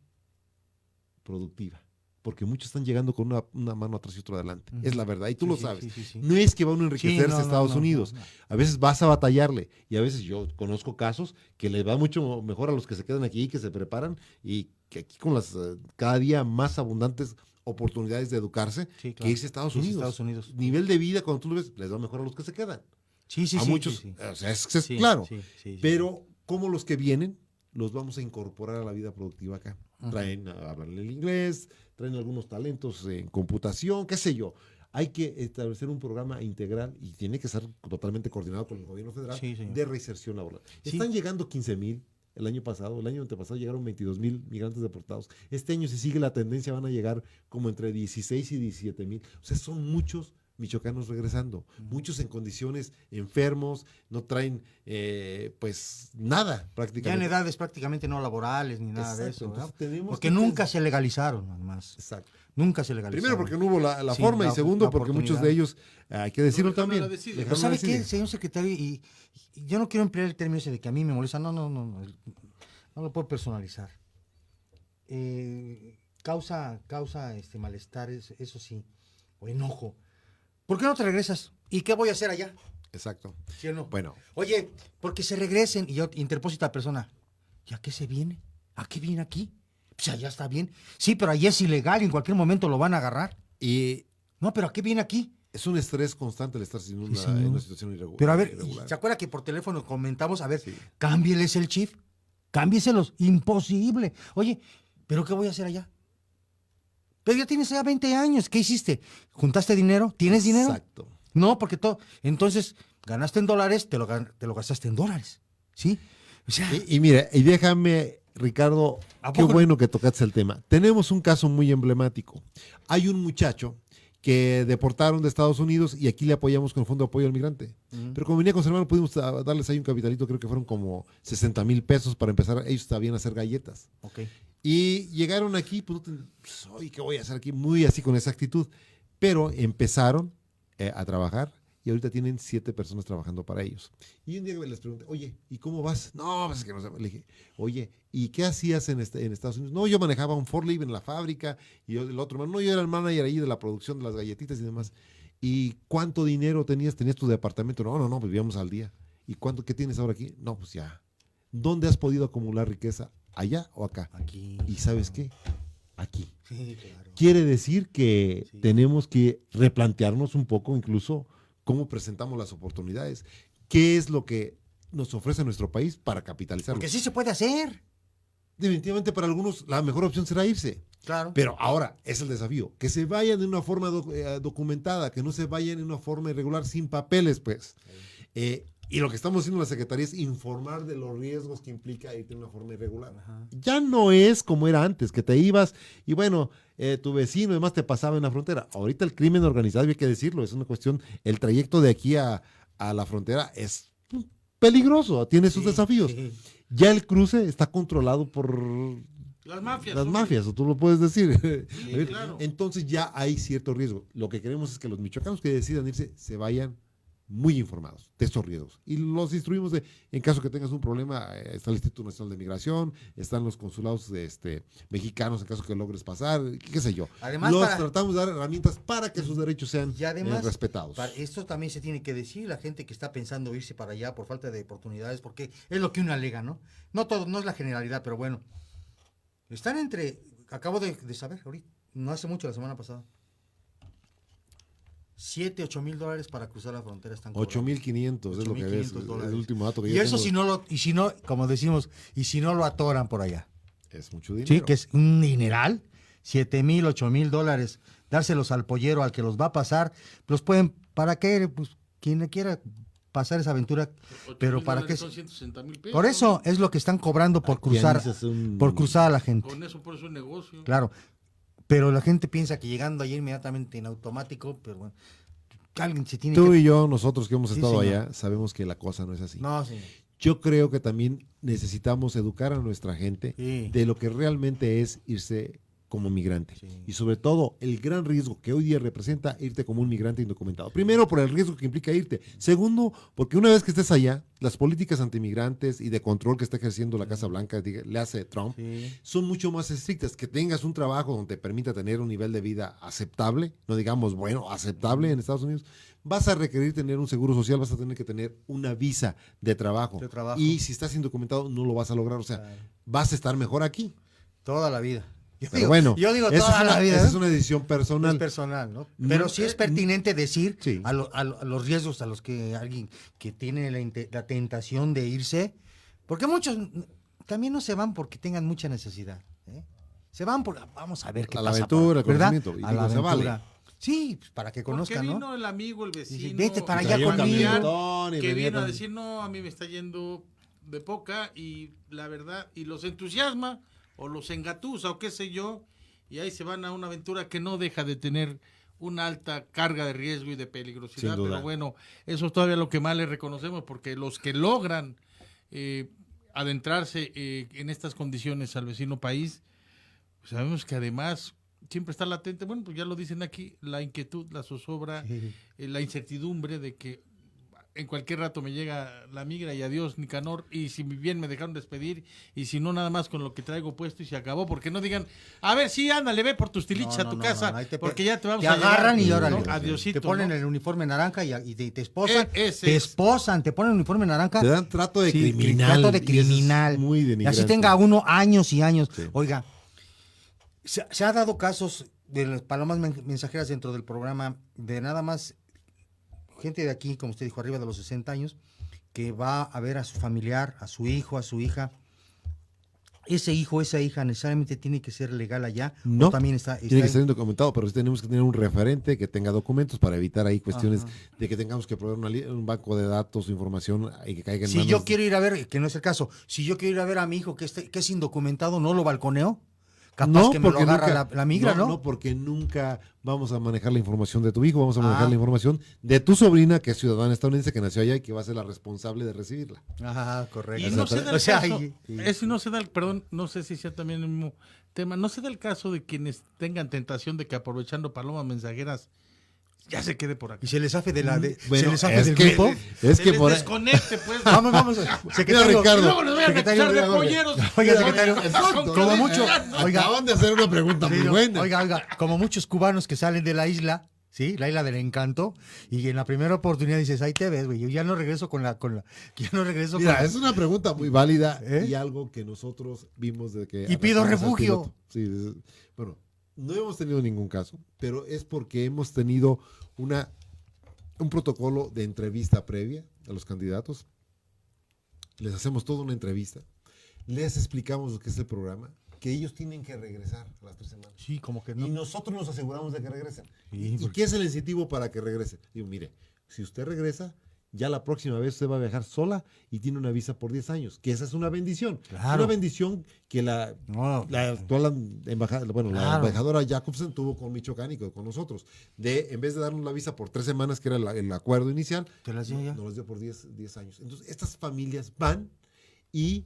productiva? Porque muchos están llegando con una mano atrás y otra adelante. Es la verdad, y tú Sí, lo sí, sabes. sí, sí, sí. No es que van a Sí, enriquecerse no, a Estados no, no, Unidos. no, no. A veces vas a batallarle, y a veces yo conozco casos que les va mucho mejor a los que se quedan aquí, que se preparan, y que aquí con las cada día más abundantes oportunidades de educarse, Sí, claro. que irse a Estados Sí, sí, Unidos. Estados Unidos. Nivel de vida, cuando tú lo ves, les va mejor a los que se quedan. Sí, sí, a sí. muchos, sí, sí. o sea, es Sí, claro. sí, sí, sí. Pero, ¿cómo los que vienen los vamos a incorporar a la vida productiva acá? Ujú. Traen, hablan el inglés, traen algunos talentos en computación, qué sé yo. Hay que establecer un programa integral y tiene que ser totalmente coordinado con el gobierno federal Sí, señor. de reinserción laboral. Sí. Están llegando 15,000 el año pasado, el año antepasado llegaron 22,000 migrantes deportados. Este año, si sigue la tendencia, van a llegar como entre 16 y 17,000. O sea, son muchos michoacanos regresando, muchos en condiciones enfermos, no traen pues nada Ya en prácticamente. edades prácticamente no laborales ni nada de Exacto, eso, ¿verdad? entonces tenemos Porque que nunca tener- se legalizaron, además. Exacto. Nunca se legalizaron. Primero porque no hubo la Sí, forma y la segundo porque muchos oportunidad. de ellos, hay que decirlo dejaron también, a la desidia. Pero dejaron a ¿sabe la qué, desidia. señor secretario? Y yo no quiero emplear el término ese de que a mí me molesta. No, no, no. No lo puedo personalizar. Causa malestar, eso sí. O enojo. ¿Por qué no te regresas? ¿Y qué voy a hacer allá? Exacto. ¿Sí o no? Bueno, Oye, porque se regresen. Y yo interpósito a la persona. ¿Y a qué se viene? ¿A qué viene aquí? Pues allá está bien. Sí, pero allá es ilegal y en cualquier momento lo van a agarrar. y No, pero ¿a qué viene aquí? es un estrés constante el estar sin Sí, señor. en una situación irregular. Pero a ver, irregular. ¿se acuerda que por teléfono comentamos? A ver, Sí. cámbieles el chip, cámbieselos, imposible. Oye, ¿pero qué voy a hacer allá? Pero ya tienes ya 20 años, ¿qué hiciste? ¿Juntaste dinero? ¿Tienes dinero? Exacto. No, porque todo, entonces, ganaste en dólares, te lo gastaste en dólares, ¿sí? O sea, Y mira, y déjame, Ricardo, ¿A qué poco? bueno que tocaste el tema. Tenemos un caso muy emblemático. Hay un muchacho que deportaron de Estados Unidos y aquí le apoyamos con el Fondo de Apoyo al Migrante. Pero como venía con su hermano, pudimos darles ahí un capitalito, creo que fueron como 60,000 pesos para empezar. Ellos sabían hacer galletas. ok. Y llegaron aquí, pues, oye, ¿qué voy a hacer aquí? Muy así con esa actitud. Pero empezaron a trabajar y ahorita tienen 7 personas trabajando para ellos. Y un día les pregunté, oye, ¿y cómo vas? No, pues es que no sé. Le dije, oye, ¿y qué hacías en Estados Unidos? No, yo manejaba un forklift en la fábrica y el otro, no, yo era el manager ahí de la producción de las galletitas y demás. ¿Y cuánto dinero tenías? ¿Tenías tu departamento? No, pues vivíamos al día. ¿Y qué tienes ahora aquí? No, pues ya. ¿Dónde has podido acumular riqueza? ¿Allá o acá? Aquí. ¿Y sabes qué? Aquí. Sí, claro. Quiere decir que Sí. tenemos que replantearnos un poco incluso cómo presentamos las oportunidades. ¿Qué es lo que nos ofrece nuestro país para capitalizarlo? Porque sí se puede hacer. Definitivamente para algunos la mejor opción será irse. Claro. Pero ahora es el desafío. Que se vayan de una forma documentada, que no se vayan de una forma irregular sin papeles, pues. Y lo que estamos haciendo en la Secretaría es informar de los riesgos que implica irte de una forma irregular. Ajá. Ya no es como era antes, que te ibas y bueno, tu vecino además te pasaba en la frontera. Ahorita el crimen organizado, hay que decirlo, es una cuestión, el trayecto de aquí a la frontera es peligroso, tiene sus Sí, desafíos. sí. Ya el cruce está controlado por Las mafias. las hombre. mafias, o tú lo puedes decir. Sí, A ver, claro. entonces ya hay cierto riesgo. Lo que queremos es que los michoacanos que decidan irse se vayan muy informados de estos riesgos. Y los instruimos en caso que tengas un problema, está el Instituto Nacional de Migración, están los consulados mexicanos en caso que logres pasar, qué sé yo. Además, los para- tratamos de dar herramientas para que sus derechos sean Y además, respetados. esto también se tiene que decir, la gente que está pensando irse para allá por falta de oportunidades, porque es lo que uno alega, ¿no? No todo, no es la generalidad, pero bueno. Están acabo de saber ahorita, no hace mucho, la semana pasada. 7, 8 mil dólares para cruzar la frontera están cobrando. 8,500 es lo que ves, 8,500 el dólares. último dato que Y yo eso tengo. si no, como decimos, y si no lo atoran por allá. Es mucho dinero. Sí, que es un dineral. 7,000, 8,000 dólares, dárselos al pollero, al que los va a pasar, los pueden, ¿para qué? Pues quien le quiera pasar esa aventura, pero ¿para qué? Son 160,000 pesos. Por eso es lo que están cobrando por cruzar, por cruzar a la gente. Con eso por eso es un negocio. Claro, pero la gente piensa que llegando allí inmediatamente en automático, pero bueno, alguien se tiene Tú que... y yo, nosotros que hemos Sí, estado señor. allá, sabemos que la cosa no es así. No, sí. Yo creo que también necesitamos educar a nuestra gente Sí. de lo que realmente es irse como migrante. Sí. Y sobre todo, el gran riesgo que hoy día representa irte como un migrante indocumentado. Primero, por el riesgo que implica irte. Segundo, porque una vez que estés allá, las políticas antimigrantes y de control que está ejerciendo la Casa Blanca, le hace Trump, Sí. son mucho más estrictas. Que tengas un trabajo donde te permita tener un nivel de vida aceptable, no digamos, bueno, aceptable en Estados Unidos, vas a requerir tener un seguro social, vas a tener que tener una visa de trabajo. De trabajo. Y si estás indocumentado, no lo vas a lograr. O sea, Claro. vas a estar mejor aquí. Toda la vida. Yo Pero bueno, yo digo esa toda es una, la vida. esa ¿eh? es una decisión personal. Es personal, ¿no? No, Pero sí es pertinente decir sí. a los riesgos a los que alguien que tiene la tentación de irse, porque muchos también no se van porque tengan mucha necesidad. ¿eh? Se van por, vamos a ver qué A la pasa. aventura, ¿verdad? conocimiento, y A la digo, se aventura. vale. Sí, pues, para que Porque conozcan, ¿no? vino el amigo, el vecino. Vete para el allá familiar, conmigo. que vino a decir, no, a mí me está yendo de poca y la verdad, y los entusiasma o los engatusa o qué sé yo, y ahí se van a una aventura que no deja de tener una alta carga de riesgo y de peligrosidad, Sin duda. pero bueno, eso es todavía lo que más le reconocemos, porque los que logran adentrarse en estas condiciones al vecino país, pues sabemos que además siempre está latente, bueno, pues ya lo dicen aquí, la inquietud, la zozobra, Sí. la incertidumbre de que en cualquier rato me llega la migra y adiós Nicanor, y si bien me dejaron despedir, y si no nada más con lo que traigo puesto y se acabó, porque no digan, a ver, sí, ándale, ve por tus tiliches a tu casa, ahí porque ya te vamos te a agarran llevar, y órale. ¿no? Adiosito, te ponen ¿no? el uniforme naranja y te esposan. Ese te es. esposan, te ponen el uniforme naranja. Te dan trato de Sí, criminal. trato de y eso es criminal. muy Y denigrante. así tenga uno años y años. Sí. Oiga, se ha dado casos de las palomas mensajeras dentro del programa de nada más gente de aquí, como usted dijo, arriba de los 60 años, que va a ver a su familiar, a su hijo, a su hija. Ese hijo, esa hija necesariamente tiene que ser legal allá. No, o también está Tiene que ahí? ser indocumentado, pero sí tenemos que tener un referente que tenga documentos para evitar ahí cuestiones Ajá. de que tengamos que proveer un banco de datos, información y que caiga en Si manos yo quiero ir a ver, que no es el caso, si yo quiero ir a ver a mi hijo que es indocumentado, ¿no lo balconeo? Capaz que me lo agarra la migra, ¿no? No, porque nunca vamos a manejar la información de tu hijo, vamos a manejar Ah. la información de tu sobrina, que es ciudadana estadounidense, que nació allá y que va a ser la responsable de recibirla. Ajá, correcto. Y no se da el O sea, caso, sí. ese no se da el, perdón, no sé si sea también el mismo tema, no se da el caso de quienes tengan tentación de que aprovechando palomas mensajeras ya se quede por aquí. Y se les hace de la de, Bueno, se les hace es del que- grupo. Es Se que les por desconecte, pues. Vamos, secretario. Ricardo. Y luego nos vayan a Secretario, acusar de oiga, polleros. oiga, secretario, Con como que mucho, digan, ¿no? oiga, Acaban de hacer una pregunta muy sí, buena. oiga, como muchos cubanos que salen de la isla, ¿sí? La isla del encanto, y en la primera oportunidad dices, ahí te ves, güey, yo ya no regreso ya no regreso Mira, con es una pregunta muy válida ¿Eh? y algo que nosotros vimos de que... Y pido arrancamos el refugio. piloto. Sí, bueno, no hemos tenido ningún caso, pero es porque hemos tenido un protocolo de entrevista previa a los candidatos. Les hacemos toda una entrevista. Les explicamos lo que es el programa, que ellos tienen que regresar a las 3 semanas. Sí, como que Y no. nosotros nos aseguramos de que regresen. Sí, ¿Y porque- qué es el incentivo para que regrese? Digo, mire, si usted regresa, ya la próxima vez usted va a viajar sola y tiene una visa por 10 años, que esa es una bendición. Claro. Una bendición que la actual embajadora, la Claro. embajadora Jacobsen tuvo con Michoacán y con nosotros. En vez de darnos la visa por 3 semanas, que era el acuerdo inicial, ¿Te las dio ya? nos las dio por 10 años. Entonces, estas familias van y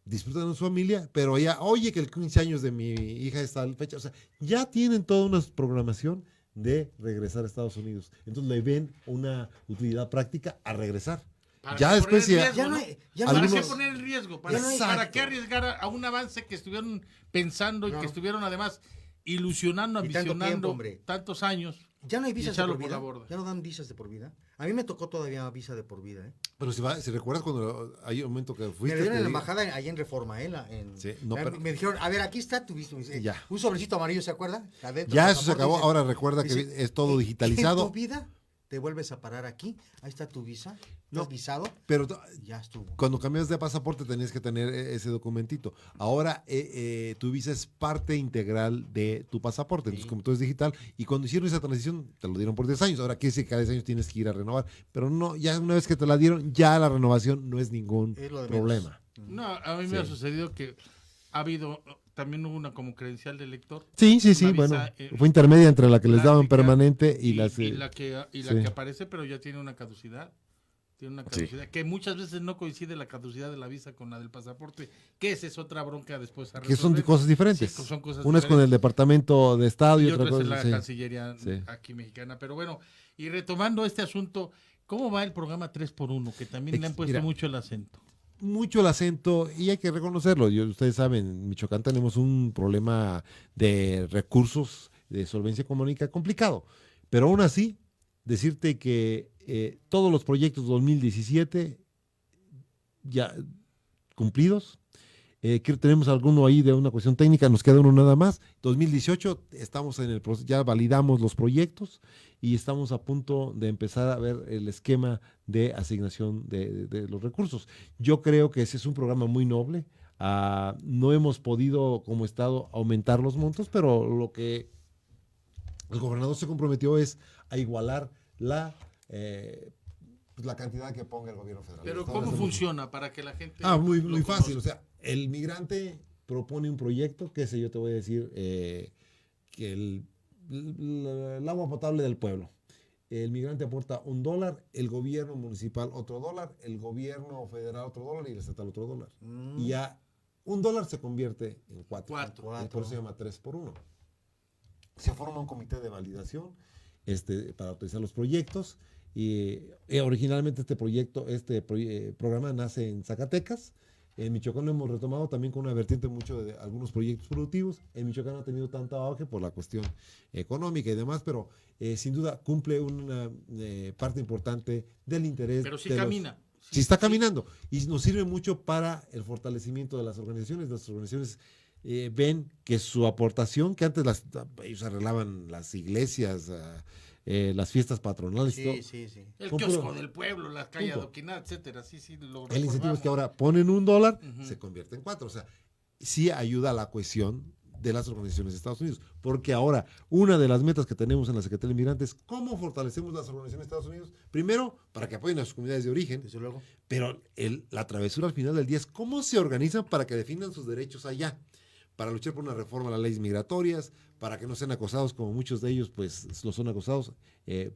disfrutan de su familia, pero ya, oye, que el 15 años de mi hija está a la fecha, o sea, ya tienen toda una programación de regresar a Estados Unidos. Entonces le ven una utilidad práctica a regresar. ¿Para Ya qué después poner el ya- riesgo, Ya no no? hay- ya ¿Para algunos- qué poner el riesgo? ¿Para, Ya no hay- para qué arriesgar a un avance que estuvieron pensando y que estuvieron además ilusionando, Y tanto tiempo, ambicionando hombre. tantos años? Ya no hay visas de echarlo por por vida. la borda. Ya no dan visas de por vida. A mí me tocó todavía visa de por vida, ¿eh? Pero si recuerdas cuando hay un momento que Me fuiste... lo dieron en la te digo- embajada ahí en Reforma, ¿eh? Sí, no, pero- Me dijeron, a ver, aquí está tu visa. Ya. Un sobrecito amarillo, ¿se acuerda? Adentro, Ya eso se pasaporte, acabó, dice- ahora recuerda que dice, es todo ¿En digitalizado. tu vida te vuelves a parar aquí, ahí está tu visa, No, ¿estás visado? Pero Ya estuvo. cuando cambias de pasaporte tenías que tener ese documentito. Ahora tu visa es parte integral de tu pasaporte. Entonces, como todo es digital, y cuando hicieron esa transición, te lo dieron por 10 años. Ahora quiere decir que cada 10 años tienes que ir a renovar. Pero no, ya una vez que te la dieron, ya la renovación no es ningún Es lo de problema. No, a mí me ha sucedido que ha habido, también hubo una como credencial de lector. Sí, sí, sí. Una Bueno, visa, fue intermedia entre la que les daban clásica permanente y y las... la que sí. aparece, pero ya tiene una caducidad. Tiene una Sí. caducidad, que muchas veces no coincide la caducidad de la visa con la del pasaporte, que esa es otra bronca después a que son resolver. cosas diferentes. Sí, son cosas Una es con el diferentes. Departamento de Estado y, Y otra otra es cosa... la sí. Cancillería Sí. aquí mexicana. Pero bueno, y retomando este asunto, ¿cómo va el programa 3x1? Que también le han puesto Mira, mucho el acento. mucho el acento y hay que reconocerlo. Ustedes saben, en Michoacán tenemos un problema de recursos de solvencia económica complicado, pero aún así, decirte que todos los proyectos 2017 ya cumplidos. Creo que tenemos alguno ahí de una cuestión técnica, nos queda uno nada más. 2018 estamos en el proceso, ya validamos los proyectos y estamos a punto de empezar a ver el esquema de asignación de los recursos. Yo creo que ese es un programa muy noble. No hemos podido como Estado aumentar los montos, pero lo que el gobernador se comprometió es a igualar pues la cantidad que ponga el gobierno federal. Pero Está ¿cómo haciendo- funciona para que la gente... Muy, lo muy fácil. conozca? O sea, el migrante propone un proyecto, que sé yo te voy a decir, que el agua potable del pueblo. El migrante aporta $1, el gobierno municipal otro $, el gobierno federal otro $, y el estatal otro $. Y ya $1 se convierte en 4. Cuatro. Y por eso se llama 3x1. Se forma un comité de validación para autorizar los proyectos. Y originalmente este programa nace en Zacatecas. En Michoacán lo hemos retomado también con una vertiente mucho de algunos proyectos productivos. En Michoacán no ha tenido tanta auge por la cuestión económica y demás, pero sin duda cumple una parte importante del interés. Pero sí de camina. Sí está caminando y nos sirve mucho para el fortalecimiento de las organizaciones. Las organizaciones ven que su aportación, que antes ellos arreglaban las iglesias, las fiestas patronales y todo. Sí, sí. El Punto. kiosco del pueblo, la calle Punto. adoquinada, etcétera. Sí, lo El incentivo es recordamos. que ahora ponen $1, Ujú. se convierte en 4. O sea, sí ayuda a la cohesión de las organizaciones de Estados Unidos. Porque ahora, una de las metas que tenemos en la Secretaría de Inmigrantes es cómo fortalecemos las organizaciones de Estados Unidos. Primero, para que apoyen a sus comunidades de origen. Desde luego. Pero la travesura al final del día es cómo se organizan para que defiendan sus derechos allá, para luchar por una reforma a las leyes migratorias, para que no sean acosados como muchos de ellos pues lo son acosados,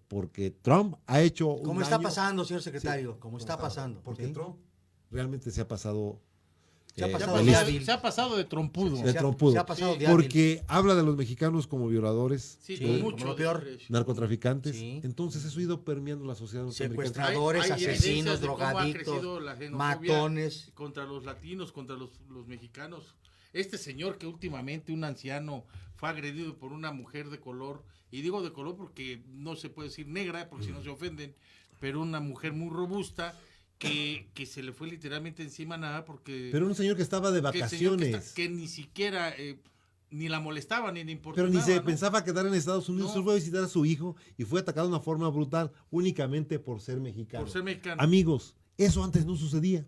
porque Trump ha hecho un ¿Cómo está daño- pasando, señor secretario? Sí, ¿Cómo está pasando? Porque ¿Sí? Trump realmente se ha pasado Se ha Se ha pasado pasado- de listo, hábil. se ha pasado de trompudo. de se ha- trompudo, se ha pasado Sí, de hábil. porque habla de los mexicanos como violadores, Sí, Sí, con como mucho lo peor. derecho. narcotraficantes. Sí. Entonces eso ha ido permeando la sociedad norteamericana. Secuestradores, Hay asesinos, evidencias de cómo ha drogadictos, crecido la xenofobia matones. contra los latinos, contra los mexicanos. Este señor que últimamente, un anciano, fue agredido por una mujer de color, y digo de color porque no se puede decir negra, porque si no se ofenden, pero una mujer muy robusta que se le fue literalmente encima nada porque... Pero un señor que estaba de que el señor vacaciones, que ni siquiera... ni la molestaba, ni le importaba. pero ni se ¿no? pensaba quedar en Estados Unidos. No. Solo fue a visitar a su hijo y fue atacado de una forma brutal únicamente por ser mexicano. Por ser mexicano. Amigos, eso antes no sucedía.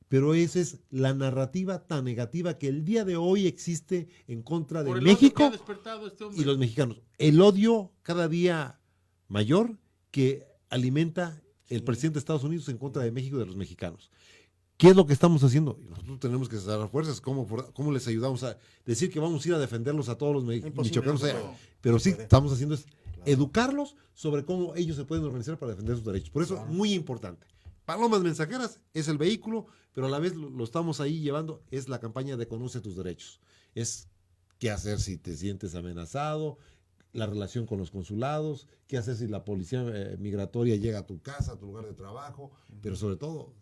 Pero esa es la narrativa tan negativa que el día de hoy existe en contra de Por el odio que México ha despertado este hombre. y los mexicanos. El odio cada día mayor que alimenta el presidente de Estados Unidos en contra de México y de los mexicanos. ¿Qué es lo que estamos haciendo? Y nosotros tenemos que dar fuerzas. ¿Cómo les ayudamos a decir que vamos a ir a defenderlos a todos los Imposible, michoacanos? no. Pero sí, puede. estamos haciendo es educarlos sobre cómo ellos se pueden organizar para defender sus derechos. Por eso, Claro. muy importante. Palomas Mensajeras es el vehículo, pero a la vez lo estamos ahí llevando, es la campaña de Conoce tus derechos. Es qué hacer si te sientes amenazado, la relación con los consulados, qué hacer si la policía migratoria llega a tu casa, a tu lugar de trabajo, pero sobre todo,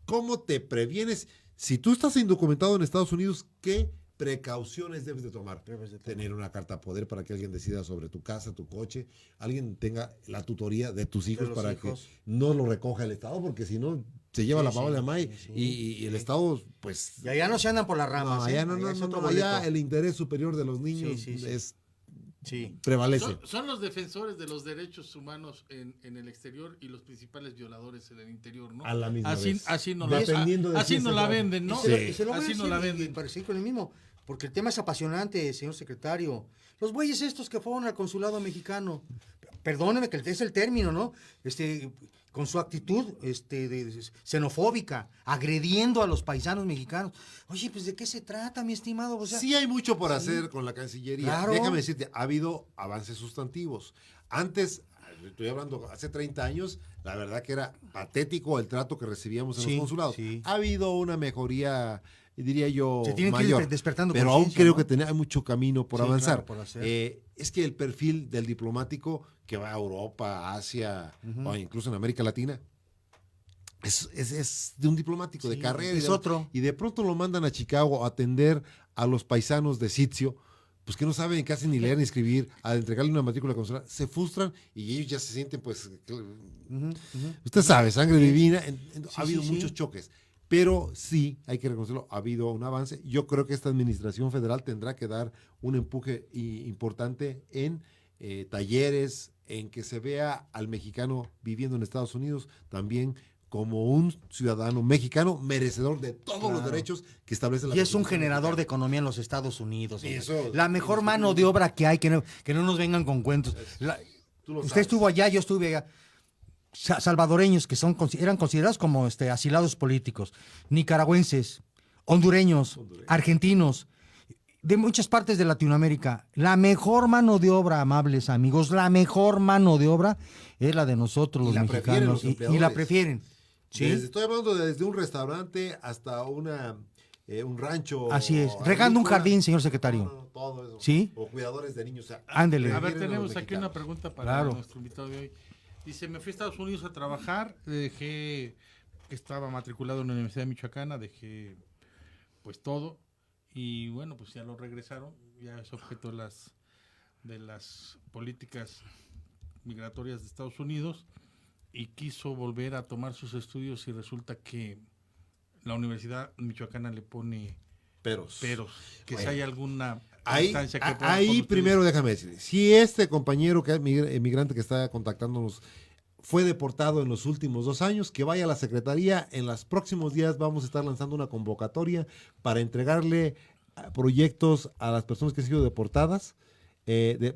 cómo te previenes. Si tú estás indocumentado en Estados Unidos, ¿qué precauciones debes de tomar? Tener una carta poder para que alguien decida sobre tu casa, tu coche, alguien tenga la tutoría de tus hijos los para hijos. que no lo recoja el Estado, porque si no, se lleva Sí, la pava sí, de la MAI sí, sí, y el sí. Estado, pues... Y allá no se andan por las ramas. No, ¿eh? allá no, Allá no, es no, otro no, allá boleto. el interés superior de los niños Sí, sí, sí. es Sí. prevalece. Son los defensores de los derechos humanos en el exterior y los principales violadores en el interior, ¿no? A la misma vez. Así no Dependiendo de así quién no se la trate. venden, ¿no? Y se lo voy a Así no decir, la y venden. para seguir con el mismo, porque el tema es apasionante, señor secretario. Los güeyes estos que fueron al consulado mexicano, perdóneme que es el término, ¿no? Con su actitud xenofóbica, agrediendo a los paisanos mexicanos. Oye, pues ¿de qué se trata, mi estimado? O sea, Sí hay mucho por hacer con la Cancillería. Claro. Déjame decirte, ha habido avances sustantivos. Antes, estoy hablando hace 30 años, la verdad que era patético el trato que recibíamos en Sí, los consulados. sí. Ha habido una mejoría, diría yo, se tienen que ir mayor. despertando Pero aún conciencia, creo ¿no? que hay mucho camino por Sí, avanzar. claro, por hacer. Es que el perfil del diplomático que va a Europa, a Asia, o incluso en América Latina, es de un diplomático de Sí, carrera. es otro. Y de pronto lo mandan a Chicago a atender a los paisanos de sitio, pues que no saben casi ni leer ni escribir, a entregarle una matrícula consular, se frustran y ellos ya se sienten, pues, usted sabe, sangre divina. Ha habido sí. muchos choques. Pero sí, hay que reconocerlo, ha habido un avance. Yo creo que esta administración federal tendrá que dar un empuje importante en talleres, en que se vea al mexicano viviendo en Estados Unidos también como un ciudadano mexicano merecedor de todos los derechos que establece la Y es un Constitución generador de mexicana. economía en los Estados Unidos. Sí, hombre. eso- La mejor mano de obra que hay, que no nos vengan con cuentos. Tú lo Usted sabes. estuvo allá, yo estuve allá. Salvadoreños que eran considerados como asilados políticos, nicaragüenses, hondureños, argentinos, de muchas partes de Latinoamérica. La mejor mano de obra, amables amigos, la mejor mano de obra es la de nosotros Y los la prefieren mexicanos. los Y la empleadores. prefieren. ¿Sí? Estoy hablando desde un restaurante hasta un rancho. Así es. Regando un agrícola. jardín, señor secretario. No, todo eso. ¿Sí? O cuidadores de niños. O sea, Ándele. A ver, prefieren tenemos los aquí una mexicanos. pregunta para Claro. nuestro invitado de hoy. Dice, me fui a Estados Unidos a trabajar, estaba matriculado en la Universidad de Michoacana, dejé pues todo y bueno, pues ya lo regresaron, ya es objeto de las políticas migratorias de Estados Unidos y quiso volver a tomar sus estudios y resulta que la Universidad Michoacana le pone peros, que si hay alguna instancia que pueda Ahí con ustedes. primero déjame decir, si este compañero que es emigrante que está contactándonos fue deportado en los últimos 2 años, que vaya a la Secretaría. En los próximos días vamos a estar lanzando una convocatoria para entregarle proyectos a las personas que han sido deportadas,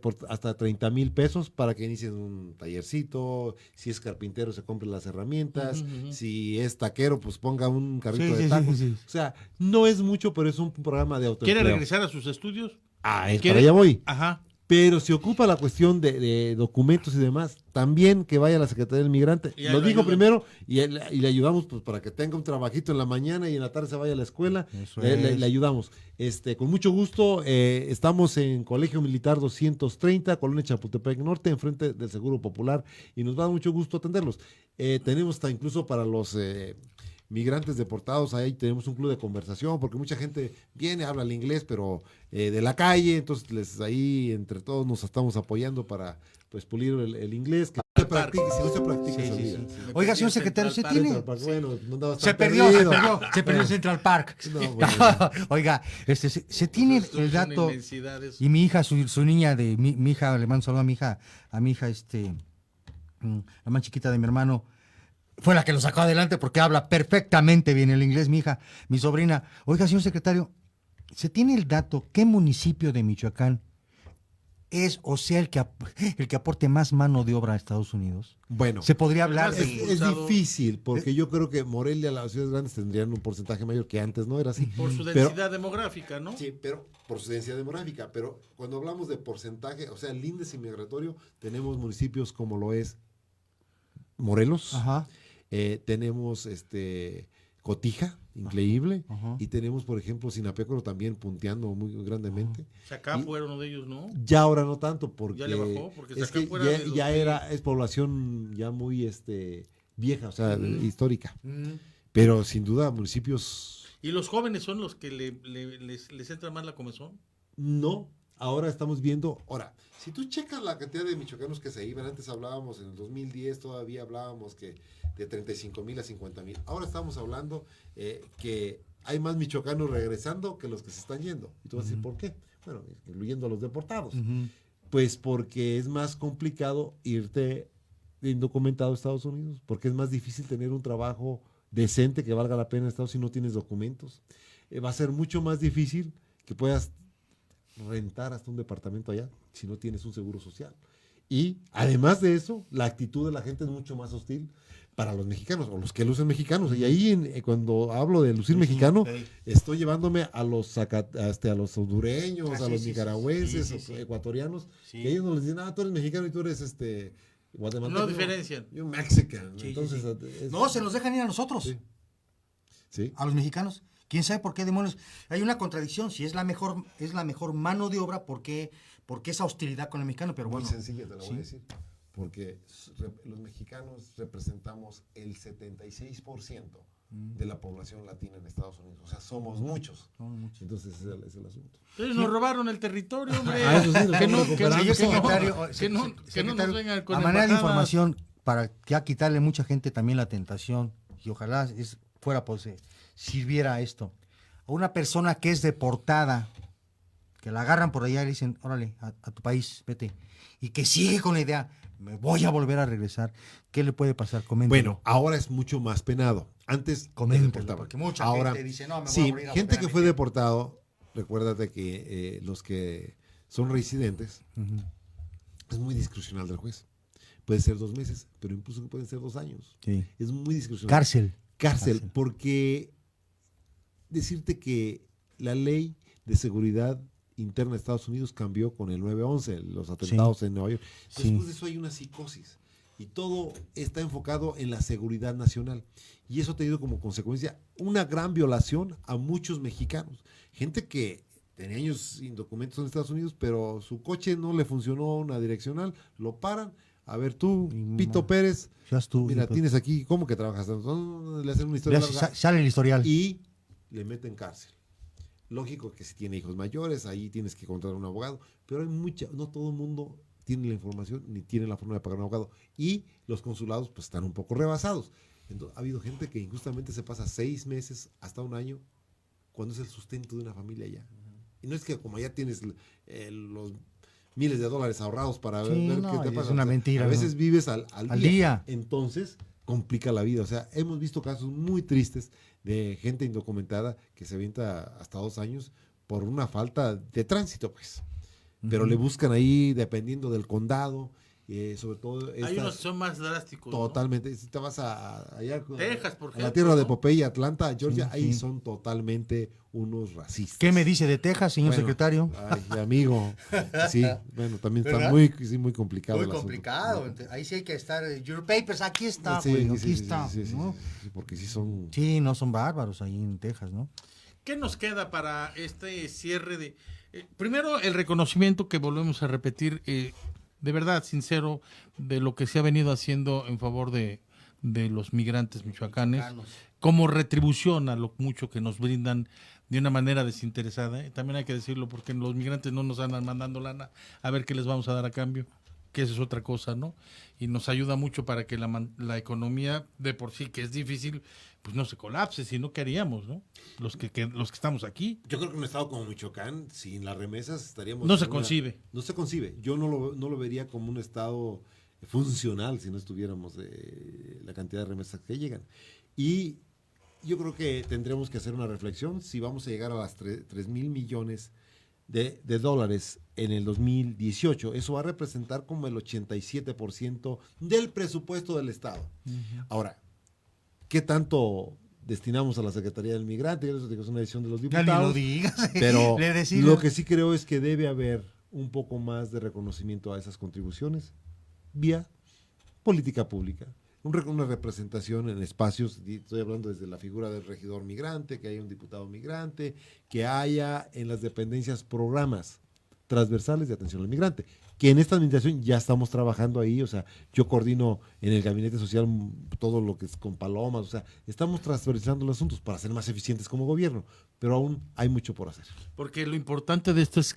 por hasta 30,000 pesos para que inicien un tallercito. Si es carpintero, se compre las herramientas. Si es taquero, pues ponga un carrito de tacos. O sea, no es mucho, pero es un programa de autoempleo. ¿Quiere regresar a sus estudios? Para ¿Quiere? allá voy. Ajá. Pero se ocupa la cuestión de documentos y demás, también que vaya a la Secretaría del Migrante. Y ahí Lo lo digo ayudan. primero y le ayudamos pues para que tenga un trabajito en la mañana y en la tarde se vaya a la escuela. Eso Le es. ayudamos. Con mucho gusto. Estamos en Colegio Militar 230, Colonia Chapultepec Norte, enfrente del Seguro Popular, y nos da mucho gusto atenderlos. Tenemos hasta incluso para los migrantes deportados, ahí tenemos un club de conversación, porque mucha gente viene, habla el inglés, pero de la calle, entonces ahí entre todos nos estamos apoyando para pues pulir el inglés, que no se practique, si no se practica se olvida. Oiga, señor secretario, ¿se Central tiene? Bueno, no andabas Se tan perdió perdido. Central Park. No, bueno. Oiga, se tiene Esto el son dato. inmensidades. Y mi hija, su niña de mi hija, le mando un saludo a mi hija, la más chiquita de mi hermano, fue la que lo sacó adelante porque habla perfectamente bien el inglés, mi hija, mi sobrina. Oiga, señor secretario, ¿se tiene el dato qué municipio de Michoacán es o sea el que aporte más mano de obra a Estados Unidos? Bueno, Se podría hablar Más de... es difícil, porque yo creo que Morelia, las ciudades grandes tendrían un porcentaje mayor que antes, no era así. Por su Pero- densidad demográfica, ¿no? Sí, pero por su densidad demográfica. Pero cuando hablamos de porcentaje, o sea, el índice migratorio, tenemos municipios como lo es Morelos, Ajá. tenemos Cotija, increíble, Ajá. y tenemos, por ejemplo, Sinapecuaro también punteando muy grandemente. Zacapa era uno de ellos, ¿no? Ya ahora no tanto, porque, Ya le bajó, porque es Zacapa que era de los ya que- es población ya muy vieja, o sea, histórica. Mm. Pero sin duda, municipios ¿Y los jóvenes son los que les entra más la comezón? no. Ahora estamos viendo, si tú checas la cantidad de michoacanos que se iban, antes hablábamos en el 2010, todavía hablábamos que de 35,000 a 50,000. Ahora estamos hablando que hay más michoacanos regresando que los que se están yendo. Y tú vas a decir, ¿por qué? Bueno, incluyendo a los deportados. Pues porque es más complicado irte indocumentado a Estados Unidos, porque es más difícil tener un trabajo decente que valga la pena en Estados Unidos si no tienes documentos. Va a ser mucho más difícil que puedas rentar hasta un departamento allá si no tienes un seguro social. Y además de eso, la actitud de la gente es mucho más hostil para los mexicanos o los que lucen mexicanos. Y ahí cuando hablo de lucir mexicano, estoy llevándome a los a los hondureños, a los nicaragüenses, ecuatorianos, que ellos nos dicen, tú eres mexicano y tú eres guatemalteco. No diferencian. Yo Mexican. Sí, Entonces, sí. No, se nos dejan ir a nosotros. Sí. Sí. A los mexicanos. ¿Quién sabe por qué demonios? Hay una contradicción. Si es la mejor mano de obra, ¿por qué esa hostilidad con el mexicano? Pero bueno. Muy sencilla te la voy a decir. Porque los mexicanos representamos el 76% de la población latina en Estados Unidos. O sea, somos muchos. Entonces ese es el asunto. Entonces nos robaron el territorio, hombre. Eso sí, que no, Secretario, nos vengan con a manera de embajadas. información, para ya quitarle mucha gente también la tentación, y ojalá sirviera esto. A una persona que es deportada, que la agarran por allá y le dicen, órale, a tu país, vete, y que sigue con la idea, me voy a volver a regresar, ¿qué le puede pasar? Coméntelo. Bueno, ahora es mucho más penado. Antes Coméntelo, deportaban. porque mucha Ahora, gente dice, no, me voy sí, a morir a gente volver a que fue meter. deportado, recuérdate que los que son reincidentes, es muy discrecional del juez. Puede ser 2 meses, pero incluso que pueden ser 2 años. Sí. Es muy discrecional. Cárcel. Porque decirte que la ley de seguridad interna de Estados Unidos cambió con el 9/11, los atentados en Nueva York. Después de eso hay una psicosis y todo está enfocado en la seguridad nacional. Y eso ha tenido como consecuencia una gran violación a muchos mexicanos. Gente que tenía años sin documentos en Estados Unidos, pero su coche no le funcionó una direccional, lo paran. A ver tú, Pito Pérez, mira, tienes aquí, ¿cómo que trabajas? Le hacen una historia larga Sale el historial. y le meten cárcel. Lógico que si tiene hijos mayores, ahí tienes que contratar un abogado, pero hay no todo el mundo tiene la información ni tiene la forma de pagar un abogado. Y los consulados pues están un poco rebasados. Entonces, ha habido gente que injustamente se pasa 6 meses hasta 1 año cuando es el sustento de una familia allá. Y no es que como ya tienes los miles de dólares ahorrados para ver qué te pasa. Es una mentira. A veces vives al día. Entonces complica la vida. O sea, hemos visto casos muy tristes de gente indocumentada que se avienta hasta 2 años por una falta de tránsito, pues. Pero le buscan ahí, dependiendo del condado, sobre todo... Hay unos que son más drásticos. Totalmente. ¿No? Si te vas allá Texas, por a ejemplo, la tierra de ¿no? Popeye, Atlanta, Georgia, ahí Sí. son totalmente unos racistas. ¿Qué me dice de Texas, señor Bueno, secretario? Ay, amigo. Sí, bueno, también está ¿Verdad? muy complicado. Muy el asunto. complicado. Ahí sí hay que estar. Your papers, aquí está, Sí, güey, sí, aquí sí, está. sí, sí, ¿no? sí, porque sí son... Sí, no son bárbaros ahí en Texas, ¿no? ¿Qué nos queda para este cierre de... primero, el reconocimiento que volvemos a repetir, de verdad, sincero, de lo que se ha venido haciendo en favor de los migrantes michoacanes, como retribución a lo mucho que nos brindan de una manera desinteresada. También hay que decirlo, porque los migrantes no nos andan mandando lana a ver qué les vamos a dar a cambio, que eso es otra cosa, ¿no? Y nos ayuda mucho para que la economía, de por sí, que es difícil, pues no se colapse, si no, ¿qué haríamos, no? Los que estamos aquí. Yo creo que un estado como Michoacán, sin las remesas, estaríamos... No se concibe. No se concibe. Yo no lo vería como un estado funcional si no estuviéramos la cantidad de remesas que llegan. Y yo creo que tendremos que hacer una reflexión si vamos a llegar a las 3,000 millones de dólares en el 2018. Eso va a representar como el 87% del presupuesto del Estado. Ahora, ¿qué tanto destinamos a la Secretaría del Migrante? Eso es una decisión de los Ya ni diputados. lo digas. Pero Le decimos. lo que sí creo es que debe haber un poco más de reconocimiento a esas contribuciones vía política pública. Una representación en espacios, estoy hablando desde la figura del regidor migrante, que haya un diputado migrante, que haya en las dependencias programas transversales de atención al migrante, que en esta administración ya estamos trabajando ahí. O sea, yo coordino en el gabinete social todo lo que es con palomas, o sea, estamos transversando los asuntos para ser más eficientes como gobierno, pero aún hay mucho por hacer. Porque lo importante de esto es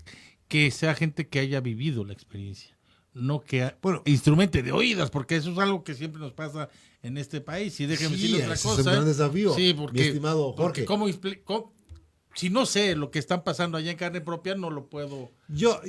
que sea gente que haya vivido la experiencia, no que instrumente de oídas, porque eso es algo que siempre nos pasa en este país. Y déjeme decirle otra ese cosa. es un gran desafío, Sí, porque, mi estimado Jorge. porque si no sé lo que están pasando allá en carne propia, no lo puedo, Yo,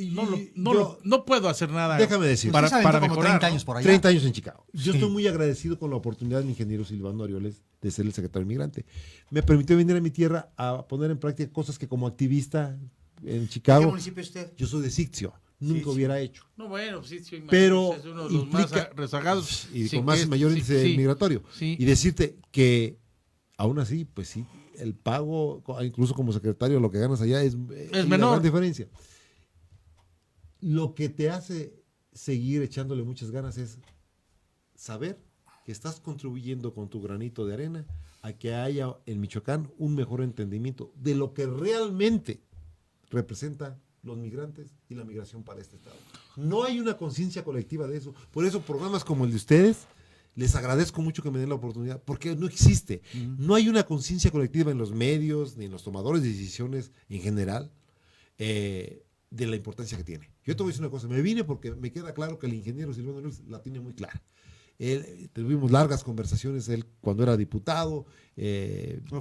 no puedo hacer nada déjame decir, para, Usted se aventó para como mejorar. 30 ¿no? años por allá. 30 años en Chicago. Yo Sí. estoy muy agradecido con la oportunidad de mi ingeniero Silvano Arioles de ser el secretario migrante. Me permitió venir a mi tierra a poner en práctica cosas que como activista en ¿Qué Chicago, municipio es usted? yo soy de Sitio, nunca sí. hubiera hecho. No, bueno, sí, sí, Pero es uno de los más implica- rezagados. Y sin con más que- mayor sí, índice sí, migratorio. sí. Y decirte que aún así, pues sí, el pago, incluso como secretario, lo que ganas allá es la menor. gran diferencia. Lo que te hace seguir echándole muchas ganas es saber que estás contribuyendo con tu granito de arena a que haya en Michoacán un mejor entendimiento de lo que realmente representa los migrantes y la migración para este estado. No hay una conciencia colectiva de eso. Por eso programas como el de ustedes, les agradezco mucho que me den la oportunidad, porque no existe. No hay una conciencia colectiva en los medios, ni en los tomadores de decisiones en general, de la importancia que tiene. Yo te voy a decir una cosa, me vine porque me queda claro que el ingeniero Silvano Luis la tiene muy clara. Tuvimos largas conversaciones, él cuando era diputado,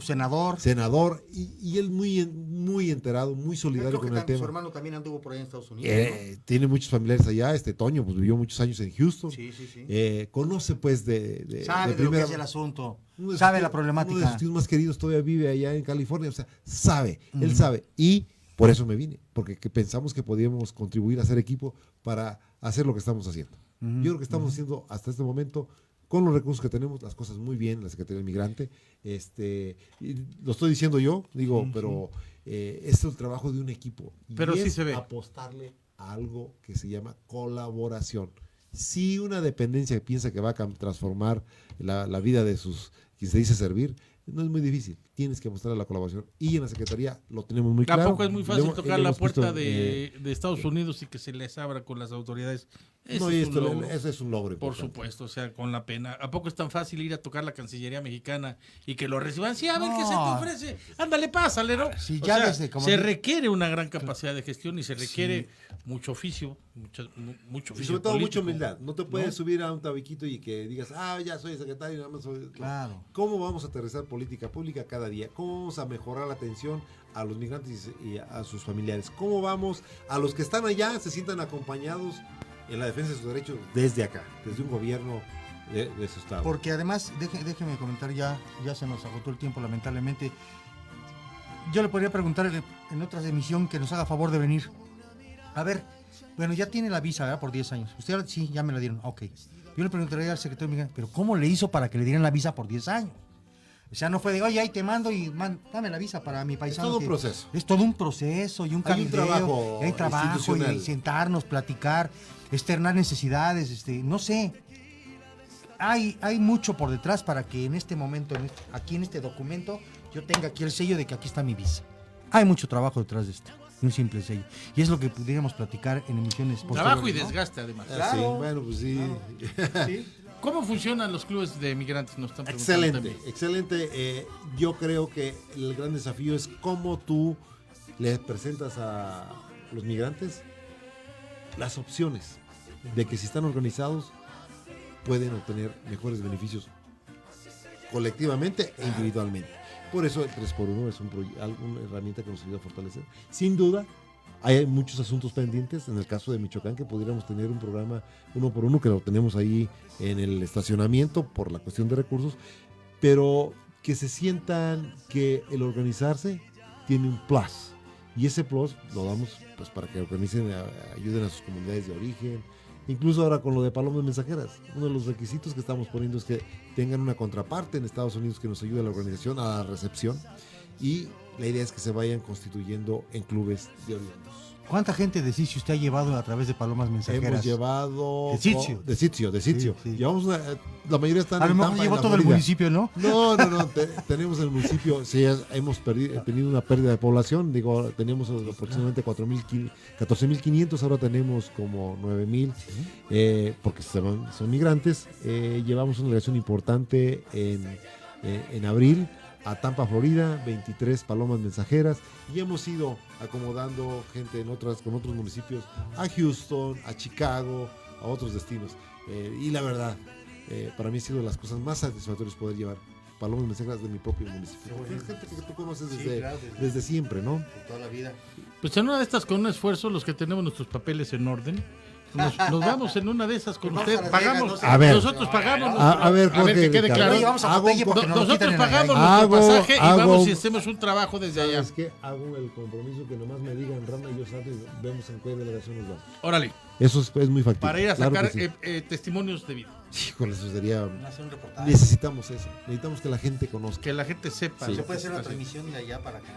Senador. senador, y él muy enterado, muy solidario Creo que con el su tema. hermano también anduvo por ahí en Estados Unidos. Tiene muchos familiares allá, Toño pues vivió muchos años en Houston. ¿No? Sí, sí, sí. Conoce pues de Sabe de lo que es el asunto. uno de Sabe sus la tíos- problemática. Uno de sus tíos más queridos todavía vive allá en California, o sea, sabe, él sabe. Y por eso me vine, porque pensamos que podíamos contribuir a hacer equipo para hacer lo que estamos haciendo. Yo creo que estamos haciendo hasta este momento, con los recursos que tenemos, las cosas muy bien, la Secretaría del Migrante. Y lo estoy diciendo yo, pero es el trabajo de un equipo. Y Pero sí es se ve. apostarle a algo que se llama colaboración. Si una dependencia que piensa que va a transformar la vida de sus, quien se dice servir, no es muy difícil. Tienes que mostrar la colaboración. Y en la Secretaría lo tenemos muy claro. Tampoco es muy fácil Lo hemos- tocar lo la hemos visto puerta en, de Estados Unidos y que se les abra con las autoridades. Eso no, y es un esto, logro. ese es un logro Por importante. supuesto, o sea, con la pena. ¿A poco es tan fácil ir a tocar la Cancillería mexicana y que lo reciban? Sí, a ver qué se te No. ofrece. Ándale, pásale, ¿no? Sí, O ya sea, desde como- se requiere una gran capacidad de gestión y se requiere mucho oficio, mucho Y oficio sobre todo político. mucha humildad. No te puedes subir a un tabiquito y que digas, ya soy secretario, nada más soy. Claro. ¿Cómo vamos a aterrizar política pública cada día? ¿Cómo vamos a mejorar la atención a los migrantes y a sus familiares? ¿Cómo vamos a los que están allá se sientan acompañados en la defensa de sus derechos desde acá, desde un gobierno de su estado? Porque además, déjeme comentar, ya se nos agotó el tiempo, lamentablemente. Yo le podría preguntar en otra emisión que nos haga favor de venir. A ver, bueno, ya tiene la visa, ¿verdad? Por 10 años. Usted sí, ya me la dieron. Ok. Yo le preguntaría al secretario de Migración, pero ¿cómo le hizo para que le dieran la visa por 10 años? O sea, no fue de, oye, ahí te mando y dame la visa para mi Es paisano. todo un que- proceso. Es todo un proceso y un Hay un cabildeo, trabajo y hay trabajo institucional. y sentarnos, platicar, externar necesidades, no sé. Hay mucho por detrás para que en este momento, aquí en este documento, yo tenga aquí el sello de que aquí está mi visa. Hay mucho trabajo detrás de esto, un simple sello. Y es lo que pudiéramos platicar en emisiones posteriores. Trabajo y ¿no? desgaste, además. Sí, bueno, pues sí. ¿Cómo funcionan los clubes de migrantes? Nos están preguntando Excelente, también. excelente. Yo creo que el gran desafío es cómo tú le presentas a los migrantes las opciones de que si están organizados pueden obtener mejores beneficios colectivamente e individualmente. Por eso el 3x1 es una herramienta que nos ayuda a fortalecer. Sin duda, hay muchos asuntos pendientes. En el caso de Michoacán, que pudiéramos tener un programa 1x1, que lo tenemos ahí en el estacionamiento por la cuestión de recursos, pero que se sientan que el organizarse tiene un plus. Y ese plus lo damos pues para que organicen, ayuden a sus comunidades de origen. Incluso ahora con lo de palomas mensajeras, uno de los requisitos que estamos poniendo es que tengan una contraparte en Estados Unidos que nos ayude a la organización, a la recepción. Y la idea es que se vayan constituyendo en clubes de oriundos. ¿Cuánta gente de Sicio usted ha llevado a través de palomas mensajeras? Hemos llevado... De Sicio. De Sicio. Sí, sí. Llevamos la mayoría están A lo en mejor Tampa, llevó en la todo el Florida. municipio, ¿no? No, tenemos en el municipio, sí, hemos tenido una pérdida de población, teníamos aproximadamente 14.500, ahora tenemos como 9.000, porque son migrantes. Llevamos una delegación importante en abril a Tampa, Florida, 23 palomas mensajeras, y hemos ido acomodando gente con otros municipios, a Houston, a Chicago, a otros destinos. Y la verdad, para mí ha sido de las cosas más satisfactorias poder llevar palomas mensajeras de mi propio municipio. Porque es gente que tú conoces desde, claro, desde siempre, ¿no? De toda la vida. Pues en una de estas, con un esfuerzo, los que tenemos nuestros papeles en orden, nos vamos en una de esas con Vamos usted. a Las Pagamos. Vegas, no sé. A ver. Nosotros pagamos. A ver, que Jorge, quede Ricardo. claro. Oye, vamos a Hago Popeye un porque nos lo Nosotros quitan en pagamos la Hago- nuestro pasaje y hago- vamos y hacemos un trabajo desde allá. ¿Sabes qué? Hago el compromiso que nomás me digan Rana y yo salto y vemos en qué delegación nos vamos. Órale, Eso es muy factible. para ir a claro sacar que sí. testimonios de vida. Híjole, eso sería... hacer un reportaje. Necesitamos eso. Necesitamos que la gente conozca. Que la gente sepa. Sí. lo Se que puede hacer una está haciendo. transmisión de allá para acá.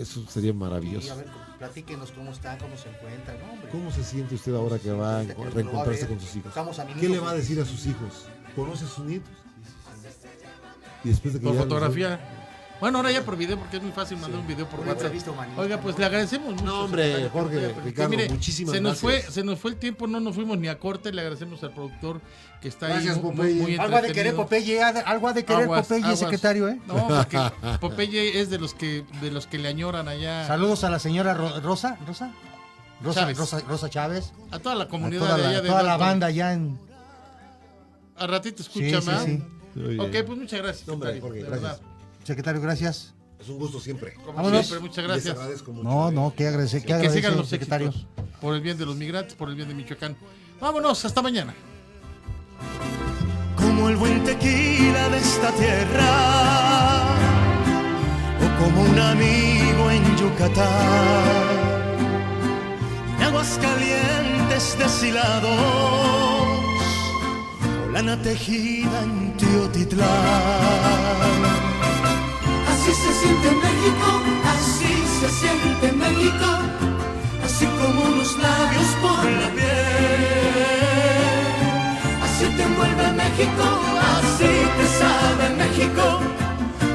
Eso sería Y maravilloso. a ver, platíquenos cómo están, cómo se encuentran. No, hombre. ¿Cómo se siente usted ahora que va a Lo va a reencontrarse ver. con sus hijos? Estamos a minutos. ¿Qué le va a decir a sus hijos? ¿Conoce a sus nietos? Y después de que Por ya los- fotografía. Bueno, ahora ya por video, porque es muy fácil mandar un video por Una WhatsApp. entrevista humanista, Oiga, pues ¿no? le agradecemos mucho. No, hombre, secretario, Jorge, porque, Ricardo, mire, muchísimas se nos gracias. se nos fue el tiempo, no nos fuimos ni a corte. Le agradecemos al productor que está Gracias, ahí muy Popeye. Algo ha de querer entretenido. Popeye, algo ha de querer Aguas, Popeye, aguas. secretario, ¿eh? No, porque Popeye es de los que le añoran allá. Saludos a la señora Rosa Chávez. Rosa Chávez. A toda la A comunidad toda de la, allá de toda la Dalton. banda allá en... A ratito Sí, escucha sí, más. sí. Muy bien. Ok, pues muchas gracias. No, hombre, secretario, Jorge, de gracias. verdad. Secretario, gracias. Es un gusto siempre. Como Vámonos. siempre, muchas Les gracias. agradezco mucho. No, no, que agradece, Que sigan los secretario. éxitos. Por el bien de los migrantes, por el bien de Michoacán. Vámonos, hasta mañana. Como el buen tequila de esta tierra, o como un amigo en Yucatán, en aguas calientes deshilados, o lana tejida en Teotitlán. Así se siente México, así se siente México, así como unos labios por la piel. Así te envuelve México, así te sabe México,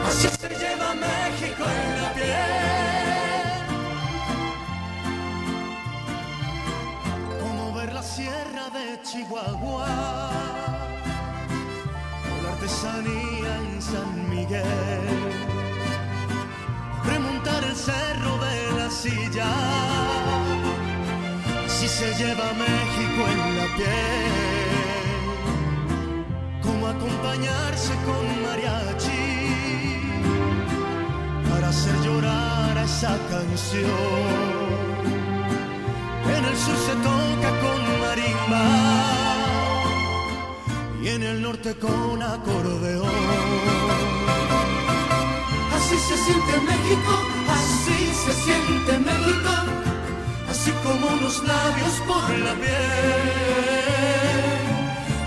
así se lleva México en la piel. Como ver la sierra de Chihuahua, o la artesanía en San Miguel, remontar el cerro de la Silla, si se lleva México en la piel, como acompañarse con mariachi para hacer llorar a esa canción. En el sur se toca con marimba y en el norte con acordeón. Así se siente México, así se siente México, así como unos labios por la piel.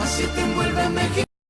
Así te envuelve México.